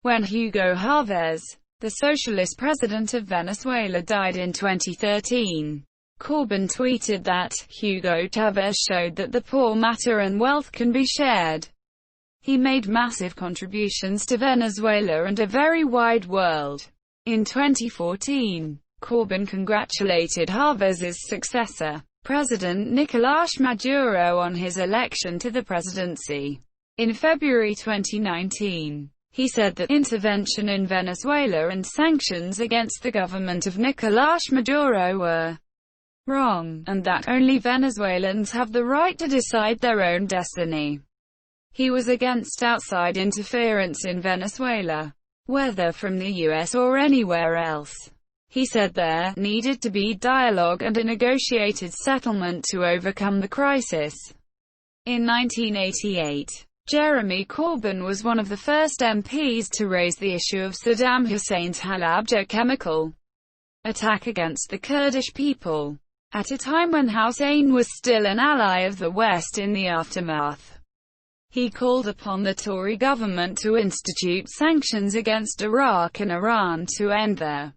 When Hugo Chavez, the socialist president of Venezuela, died in 2013, Corbyn tweeted that Hugo Chavez showed that the poor matter and wealth can be shared. He made massive contributions to Venezuela and a very wide world. In 2014, Corbyn congratulated Chávez's successor, President Nicolás Maduro, on his election to the presidency. In February 2019, he said that intervention in Venezuela and sanctions against the government of Nicolás Maduro were wrong, and that only Venezuelans have the right to decide their own destiny. He was against outside interference in Venezuela, whether from the US or anywhere else. He said there needed to be dialogue and a negotiated settlement to overcome the crisis. In 1988, Jeremy Corbyn was one of the first MPs to raise the issue of Saddam Hussein's Halabja chemical attack against the Kurdish people, at a time when Hussein was still an ally of the West in the aftermath. He called upon the Tory government to institute sanctions against Iraq and Iran to end their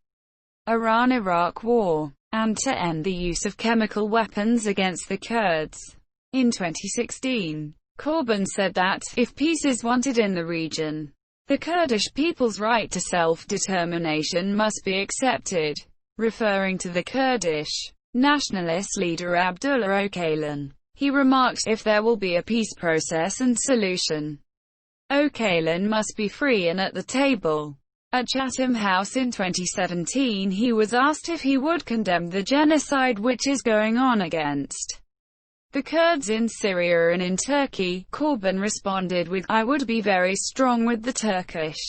Iran-Iraq war, and to end the use of chemical weapons against the Kurds. In 2016, Corbyn said that, if peace is wanted in the region, the Kurdish people's right to self-determination must be accepted, referring to the Kurdish nationalist leader Abdullah Öcalan. He remarked, if there will be a peace process and solution, Öcalan must be free and at the table. At Chatham House in 2017, he was asked if he would condemn the genocide which is going on against the Kurds in Syria and in Turkey. Corbyn responded with, "I would be very strong with the Turkish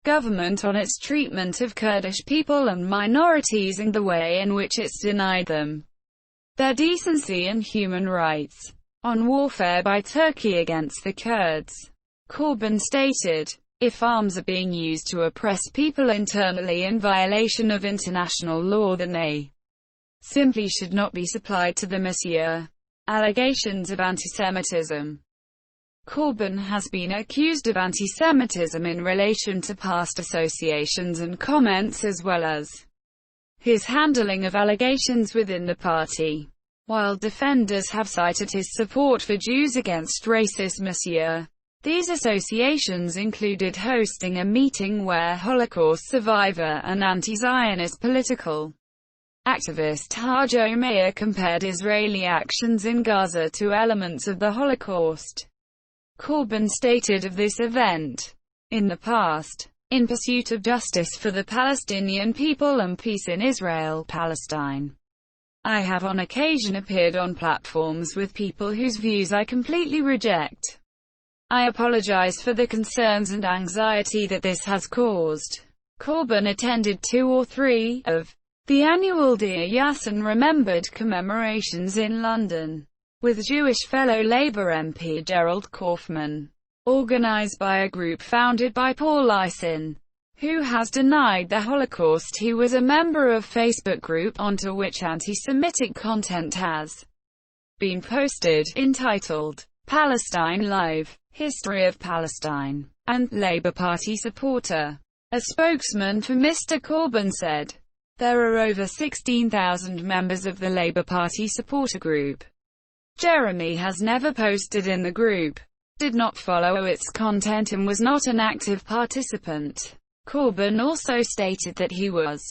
government on its treatment of Kurdish people and minorities and the way in which it's denied them their decency and human rights." On warfare by Turkey against the Kurds, Corbyn stated, "If arms are being used to oppress people internally in violation of international law, then they simply should not be supplied to the Monsieur." Allegations of antisemitism. Corbyn has been accused of antisemitism in relation to past associations and comments, as well as his handling of allegations within the party. While defenders have cited his support for Jews against racist Monsieur, these associations included hosting a meeting where Holocaust survivor and anti-Zionist political activist Haj Omeir compared Israeli actions in Gaza to elements of the Holocaust. Corbyn stated of this event, "In the past, in pursuit of justice for the Palestinian people and peace in Israel-Palestine, I have on occasion appeared on platforms with people whose views I completely reject. I apologize for the concerns and anxiety that this has caused." Corbyn attended 2 or 3 of the annual Dear Yassin Remembered commemorations in London, with Jewish fellow Labour MP Gerald Kaufman, organised by a group founded by Paul Yassin, who has denied the Holocaust. He was a member of Facebook group onto which anti-Semitic content has been posted, entitled Palestine Live, History of Palestine, and Labour Party supporter. A spokesman for Mr. Corbyn said, "There are over 16,000 members of the Labour Party supporter group. Jeremy has never posted in the group, did not follow its content and was not an active participant." Corbyn also stated that he was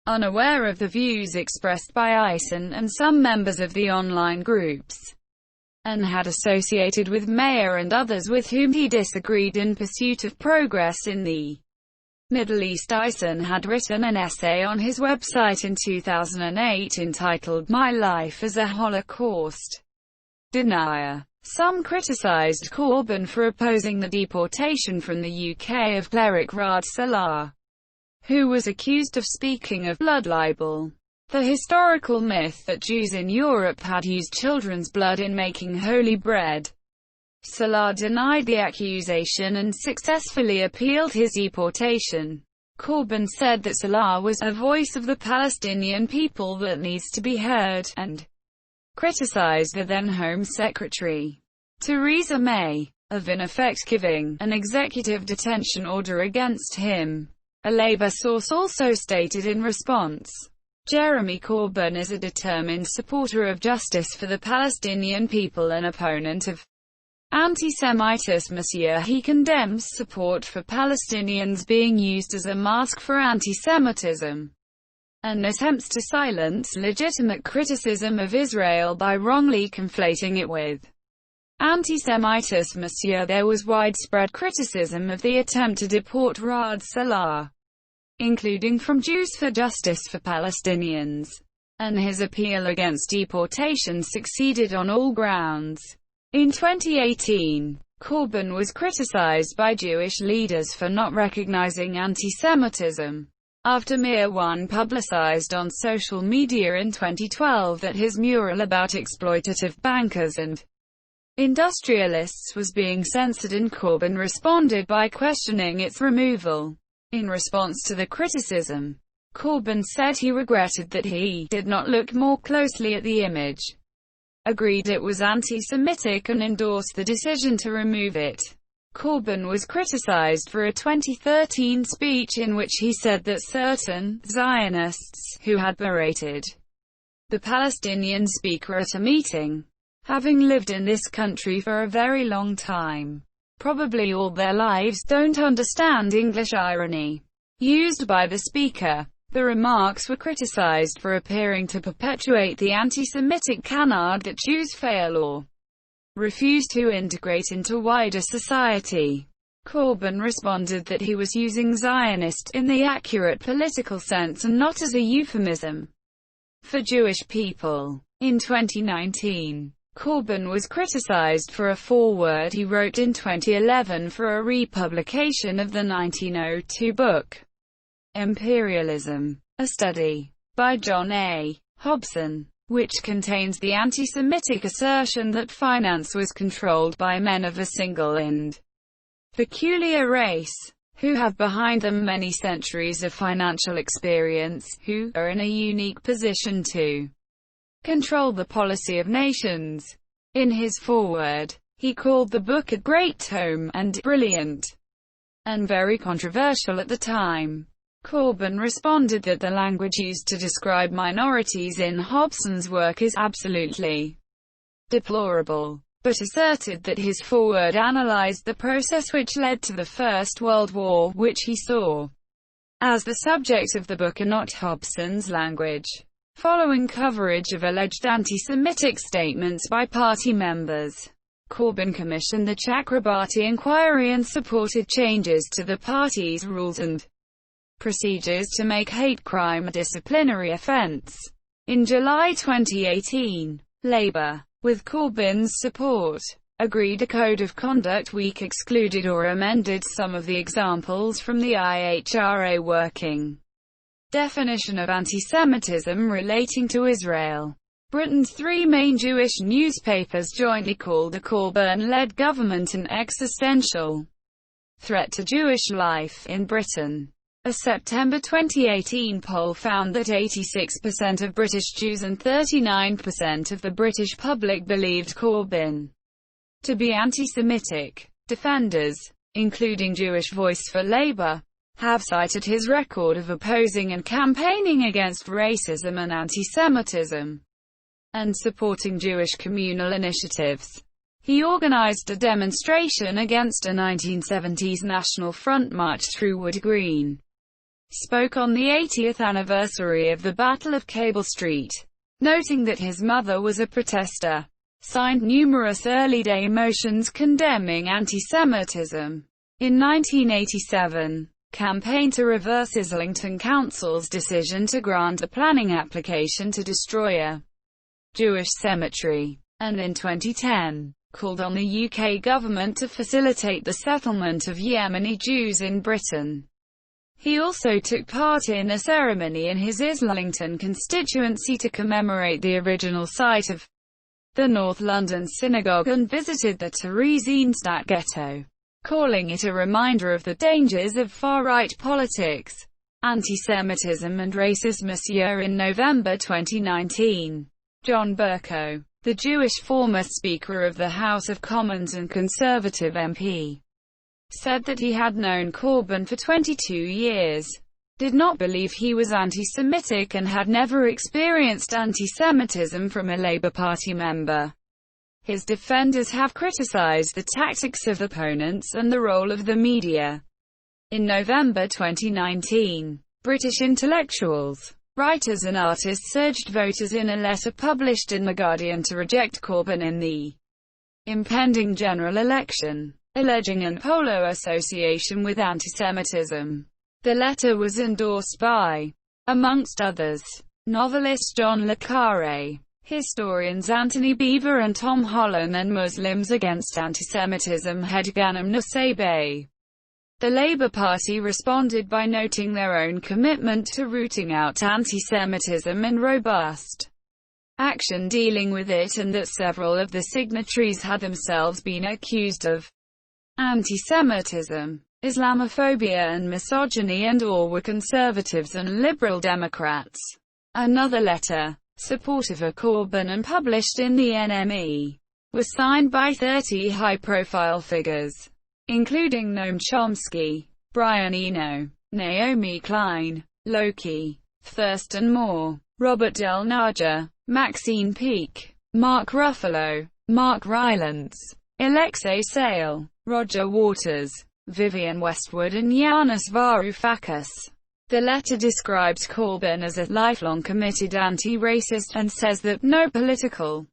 unaware of the views expressed by Yassin and some members of the online groups, and had associated with Mayer and others with whom he disagreed in pursuit of progress in the Middle East. Yassin had written an essay on his website in 2008 entitled My Life as a Holocaust Denier. Some criticized Corbyn for opposing the deportation from the UK of cleric Raad Salah, who was accused of speaking of blood libel, the historical myth that Jews in Europe had used children's blood in making holy bread. Salah denied the accusation and successfully appealed his deportation. Corbyn said that Salah was a voice of the Palestinian people that needs to be heard, and criticized the then Home Secretary, Theresa May, of in effect giving an executive detention order against him. A Labour source also stated in response, Jeremy Corbyn is a determined supporter of justice for the Palestinian people and opponent of anti-Semitism. Monsieur, he condemns support for Palestinians being used as a mask for anti-Semitism, and attempts to silence legitimate criticism of Israel by wrongly conflating it with antisemitism. There was widespread criticism of the attempt to deport Raad Salah, including from Jews for Justice for Palestinians, and his appeal against deportation succeeded on all grounds. In 2018, Corbyn was criticized by Jewish leaders for not recognizing antisemitism, after Mir One publicized on social media in 2012 that his mural about exploitative bankers and industrialists was being censored, and Corbyn responded by questioning its removal. In response to the criticism, Corbyn said he regretted that he did not look more closely at the image, agreed it was anti-Semitic, and endorsed the decision to remove it. Corbyn was criticized for a 2013 speech in which he said that certain Zionists, who had berated the Palestinian speaker at a meeting, having lived in this country for a very long time, probably all their lives, don't understand English irony used by the speaker. The remarks were criticized for appearing to perpetuate the anti-Semitic canard that Jews fail or refuse to integrate into wider society. Corbyn responded that he was using Zionist in the accurate political sense and not as a euphemism for Jewish people. In 2019, Corbyn was criticized for a foreword he wrote in 2011 for a republication of the 1902 book Imperialism, a study by John A. Hobson, which contains the anti-Semitic assertion that finance was controlled by men of a single and peculiar race, who have behind them many centuries of financial experience, who are in a unique position to control the policy of nations. In his foreword, he called the book a great tome, and brilliant, and very controversial at the time. Corbyn responded that the language used to describe minorities in Hobson's work is absolutely deplorable, but asserted that his foreword analyzed the process which led to the First World War, which he saw as the subject of the book and not Hobson's language. Following coverage of alleged anti-Semitic statements by party members, Corbyn commissioned the Chakrabarti inquiry and supported changes to the party's rules and procedures to make hate crime a disciplinary offence. In July 2018, Labour, with Corbyn's support, agreed a code of conduct which excluded or amended some of the examples from the IHRA working definition of antisemitism relating to Israel. Britain's three main Jewish newspapers jointly called the Corbyn-led government an existential threat to Jewish life in Britain. A September 2018 poll found that 86% of British Jews and 39% of the British public believed Corbyn to be anti-Semitic. Defenders, including Jewish Voice for Labour, have cited his record of opposing and campaigning against racism and anti-Semitism, and supporting Jewish communal initiatives. He organized a demonstration against a 1970s National Front march through Wood Green, spoke on the 80th anniversary of the Battle of Cable Street, noting that his mother was a protester, signed numerous early-day motions condemning anti-Semitism. In 1987, campaigned to reverse Islington Council's decision to grant a planning application to destroy a Jewish cemetery, and in 2010, called on the UK government to facilitate the settlement of Yemeni Jews in Britain. He also took part in a ceremony in his Islington constituency to commemorate the original site of the North London Synagogue and visited the Theresienstadt ghetto, calling it a reminder of the dangers of far-right politics, anti-Semitism and racism. In November 2019, John Bercow, the Jewish former Speaker of the House of Commons and Conservative MP, said that he had known Corbyn for 22 years, did not believe he was anti-Semitic and had never experienced anti-Semitism from a Labour Party member. His defenders have criticised the tactics of opponents and the role of the media. In November 2019, British intellectuals, Writers and artists urged voters in a letter published in The Guardian to reject Corbyn in the impending general election, alleging an polo association with antisemitism. The letter was endorsed by, amongst others, novelist John le Carré, historians Anthony Beevor and Tom Holland, and Muslims Against Antisemitism head Ghanem Nuseibeh. The Labour Party responded by noting their own commitment to rooting out antisemitism and robust action dealing with it, and that several of the signatories had themselves been accused of antisemitism, Islamophobia and misogyny, and all were conservatives and liberal Democrats. Another letter, supportive of Corbyn and published in the NME, was signed by 30 high-profile figures, including Noam Chomsky, Brian Eno, Naomi Klein, Loki, Thurston Moore, Robert Del Naja, Maxine Peake, Mark Ruffalo, Mark Rylance, Alexei Sayle, Roger Waters, Vivienne Westwood and Yanis Varoufakis. The letter describes Corbyn as a lifelong committed anti-racist, and says that no political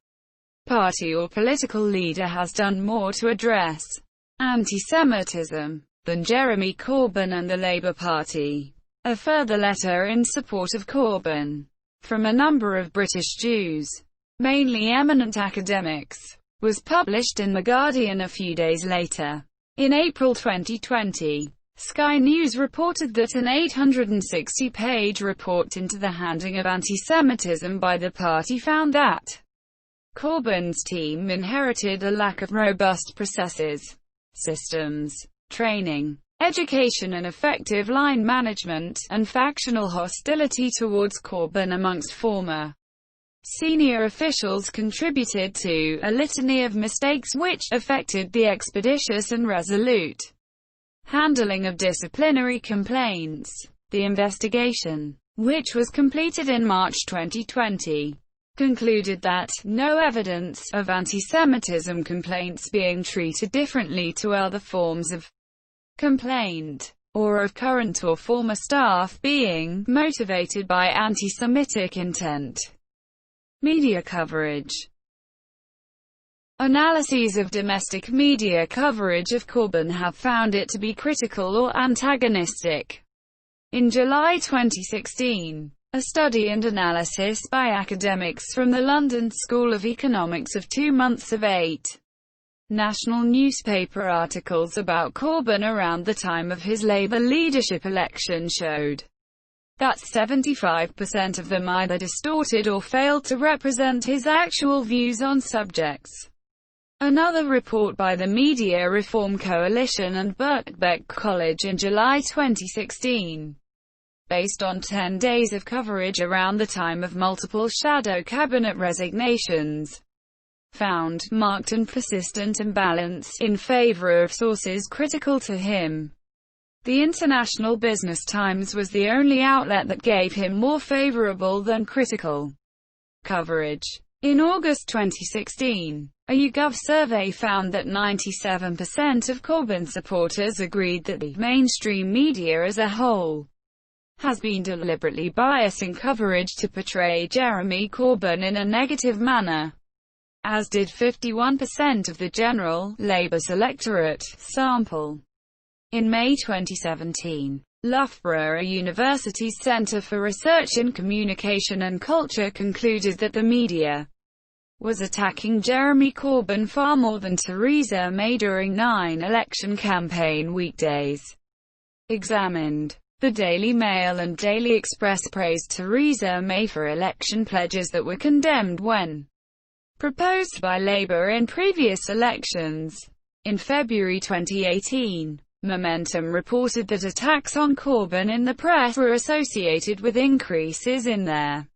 party or political leader has done more to address anti-Semitism than Jeremy Corbyn and the Labour Party. A further letter in support of Corbyn, from a number of British Jews, mainly eminent academics, was published in The Guardian a few days later. In April 2020, Sky News reported that an 860-page report into the handling of antisemitism by the party found that Corbyn's team inherited a lack of robust processes, systems, training, education and effective line management, and factional hostility towards Corbyn amongst former senior officials contributed to a litany of mistakes which affected the expeditious and resolute handling of disciplinary complaints. The investigation, which was completed in March 2020, concluded that no evidence of antisemitism complaints being treated differently to other forms of complaint, or of current or former staff being motivated by anti-Semitic intent. Media coverage. Analyses of domestic media coverage of Corbyn have found it to be critical or antagonistic. In July 2016, a study and analysis by academics from the London School of Economics of 2 months of 8 national newspaper articles about Corbyn around the time of his Labour leadership election showed that 75% of them either distorted or failed to represent his actual views on subjects. Another report by the Media Reform Coalition and Birkbeck College in July 2016, based on 10 days of coverage around the time of multiple shadow cabinet resignations, found marked and persistent imbalance in favor of sources critical to him. The International Business Times was the only outlet that gave him more favorable than critical coverage. In August 2016, a YouGov survey found that 97% of Corbyn supporters agreed that the mainstream media as a whole has been deliberately biasing coverage to portray Jeremy Corbyn in a negative manner, as did 51% of the general Labour electorate sample. In May 2017, Loughborough University's Centre for Research in Communication and Culture concluded that the media was attacking Jeremy Corbyn far more than Theresa May during 9 election campaign weekdays. Examined. The Daily Mail and Daily Express praised Theresa May for election pledges that were condemned when proposed by Labour in previous elections. In February 2018, Momentum reported that attacks on Corbyn in the press were associated with increases in their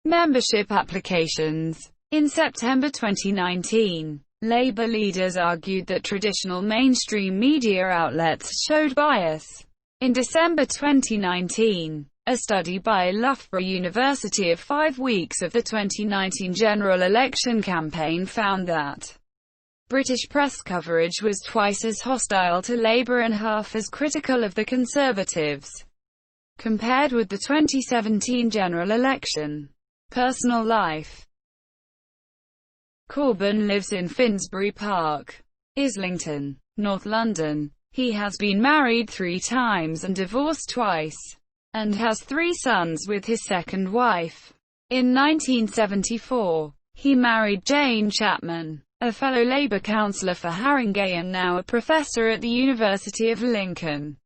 membership applications. In September 2019, Labour leaders argued that traditional mainstream media outlets showed bias. In December 2019, a study by Loughborough University of 5 weeks of the 2019 general election campaign found that British press coverage was twice as hostile to Labour and half as critical of the Conservatives. compared with the 2017 general election. Personal life. Corbyn lives in Finsbury Park, Islington, North London. He has been married 3 times and divorced twice, and has 3 sons with his second wife. In 1974, he married Jane Chapman, a fellow Labour councillor for Haringey and now a professor at the University of Lincoln.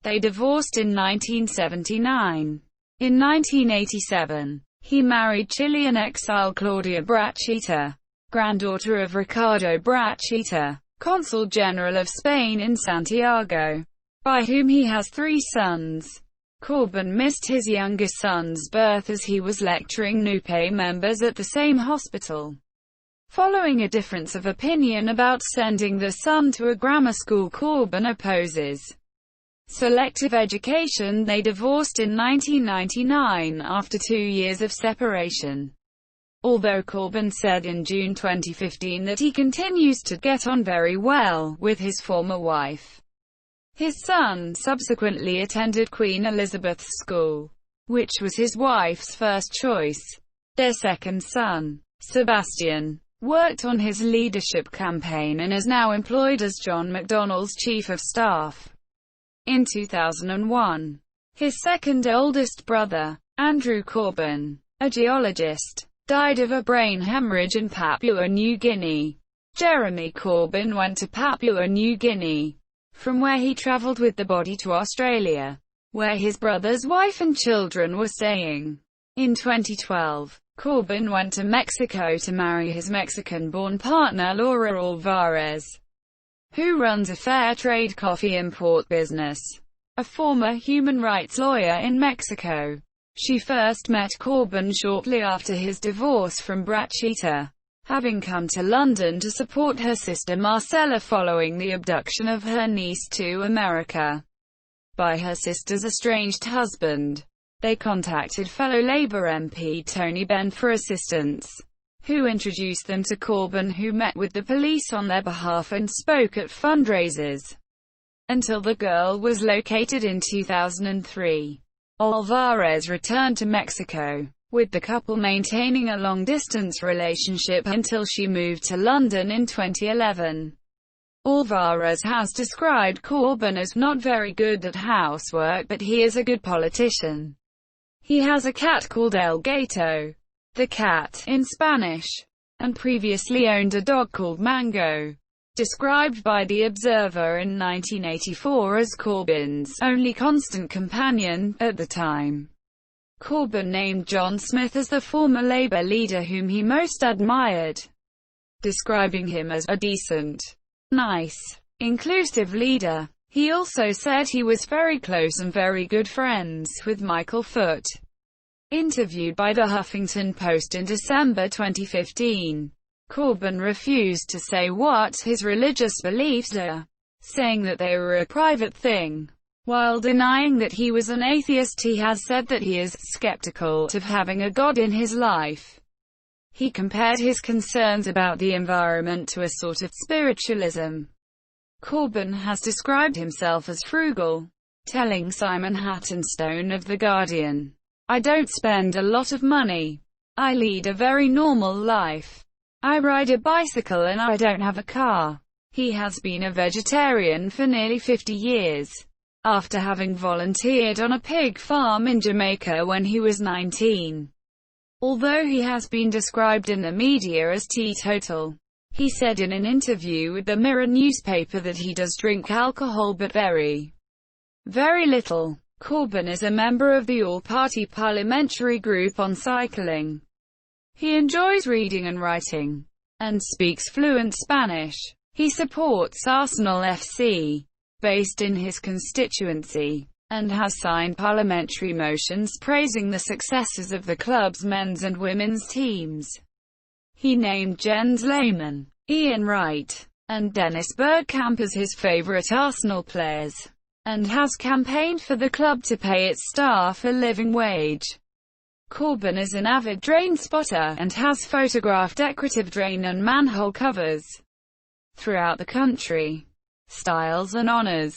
They divorced in 1979. In 1987, he married Chilean exile Claudia Brachita, granddaughter of Ricardo Brachita, Consul General of Spain in Santiago, by whom he has 3 sons. Corbyn missed his youngest son's birth as he was lecturing NUPE members at the same hospital. Following a difference of opinion about sending the son to a grammar school, Corbyn opposes selective education. They divorced in 1999 after 2 years of separation. Although Corbyn said in June 2015 that he continues to get on very well with his former wife, his son subsequently attended Queen Elizabeth's School, which was his wife's first choice. Their second son, Sebastian, worked on his leadership campaign and is now employed as John McDonnell's chief of staff. In 2001, his second oldest brother, Andrew Corbyn, a geologist, died of a brain hemorrhage in Papua New Guinea. Jeremy Corbyn went to Papua New Guinea, from where he travelled with the body to Australia, where his brother's wife and children were staying. In 2012, Corbyn went to Mexico to marry his Mexican-born partner Laura Alvarez, who runs a fair trade coffee import business. A former human rights lawyer in Mexico, she first met Corbyn shortly after his divorce from Brachita, having come to London to support her sister Marcella following the abduction of her niece to America by her sister's estranged husband. They contacted fellow Labour MP Tony Benn for assistance, who introduced them to Corbyn, who met with the police on their behalf and spoke at fundraisers, until the girl was located in 2003. Alvarez returned to Mexico, with the couple maintaining a long-distance relationship until she moved to London in 2011. Alvarez has described Corbyn as not very good at housework, but he is a good politician. He has a cat called El Gato, the cat, in Spanish, and previously owned a dog called Mango, described by The Observer in 1984 as Corbyn's only constant companion at the time. Corbyn named John Smith as the former Labour leader whom he most admired, describing him as a decent, nice, inclusive leader. He also said he was very close and very good friends with Michael Foot. Interviewed by The Huffington Post in December 2015, Corbyn refused to say what his religious beliefs are, saying that they were a private thing. While denying that he was an atheist, he has said that he is skeptical of having a God in his life. He compared his concerns about the environment to a sort of spiritualism. Corbyn has described himself as frugal, telling Simon Hattenstone of The Guardian, "I don't spend a lot of money. I lead a very normal life. I ride a bicycle and I don't have a car." He has been a vegetarian for nearly 50 years, after having volunteered on a pig farm in Jamaica when he was 19. Although he has been described in the media as teetotal, he said in an interview with the Mirror newspaper that he does drink alcohol but very little. Corbyn is a member of the all-party parliamentary group on cycling. He enjoys reading and writing, and speaks fluent Spanish. He supports Arsenal FC, based in his constituency, and has signed parliamentary motions praising the successes of the club's men's and women's teams. He named Jens Lehmann, Ian Wright, and Dennis Bergkamp as his favourite Arsenal players, and has campaigned for the club to pay its staff a living wage. Corbyn is an avid drain spotter, and has photographed decorative drain and manhole covers throughout the country. Styles and honours.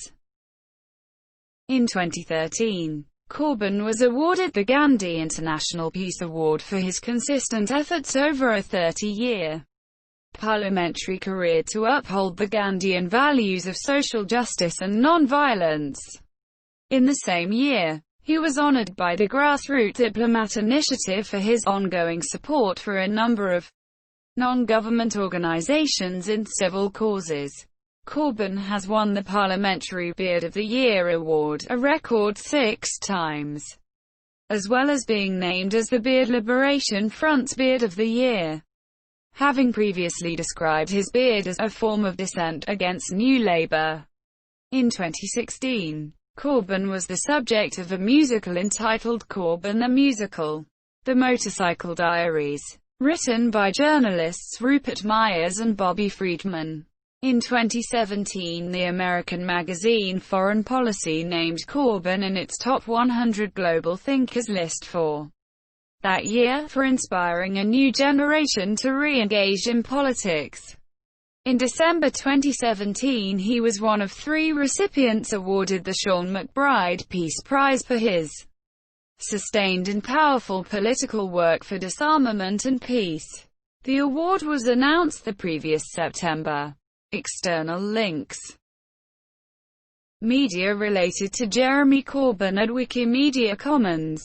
In 2013, Corbyn was awarded the Gandhi International Peace Award for his consistent efforts over a 30-year parliamentary career to uphold the Gandhian values of social justice and non-violence. In the same year, he was honored by the Grassroots Diplomat Initiative for his ongoing support for a number of non-government organizations in civil causes. Corbyn has won the Parliamentary Beard of the Year award, a record 6 times, as well as being named as the Beard Liberation Front's Beard of the Year, having previously described his beard as a form of dissent against New Labour. In 2016, Corbyn was the subject of a musical entitled Corbyn the Musical: The Motorcycle Diaries, written by journalists Rupert Myers and Bobby Friedman. In 2017, the American magazine Foreign Policy named Corbyn in its top 100 global thinkers list for that year, for inspiring a new generation to re-engage in politics. In December 2017, he was one of 3 recipients awarded the Sean McBride Peace Prize for his sustained and powerful political work for disarmament and peace. The award was announced the previous September. External links. Media related to Jeremy Corbyn at Wikimedia Commons.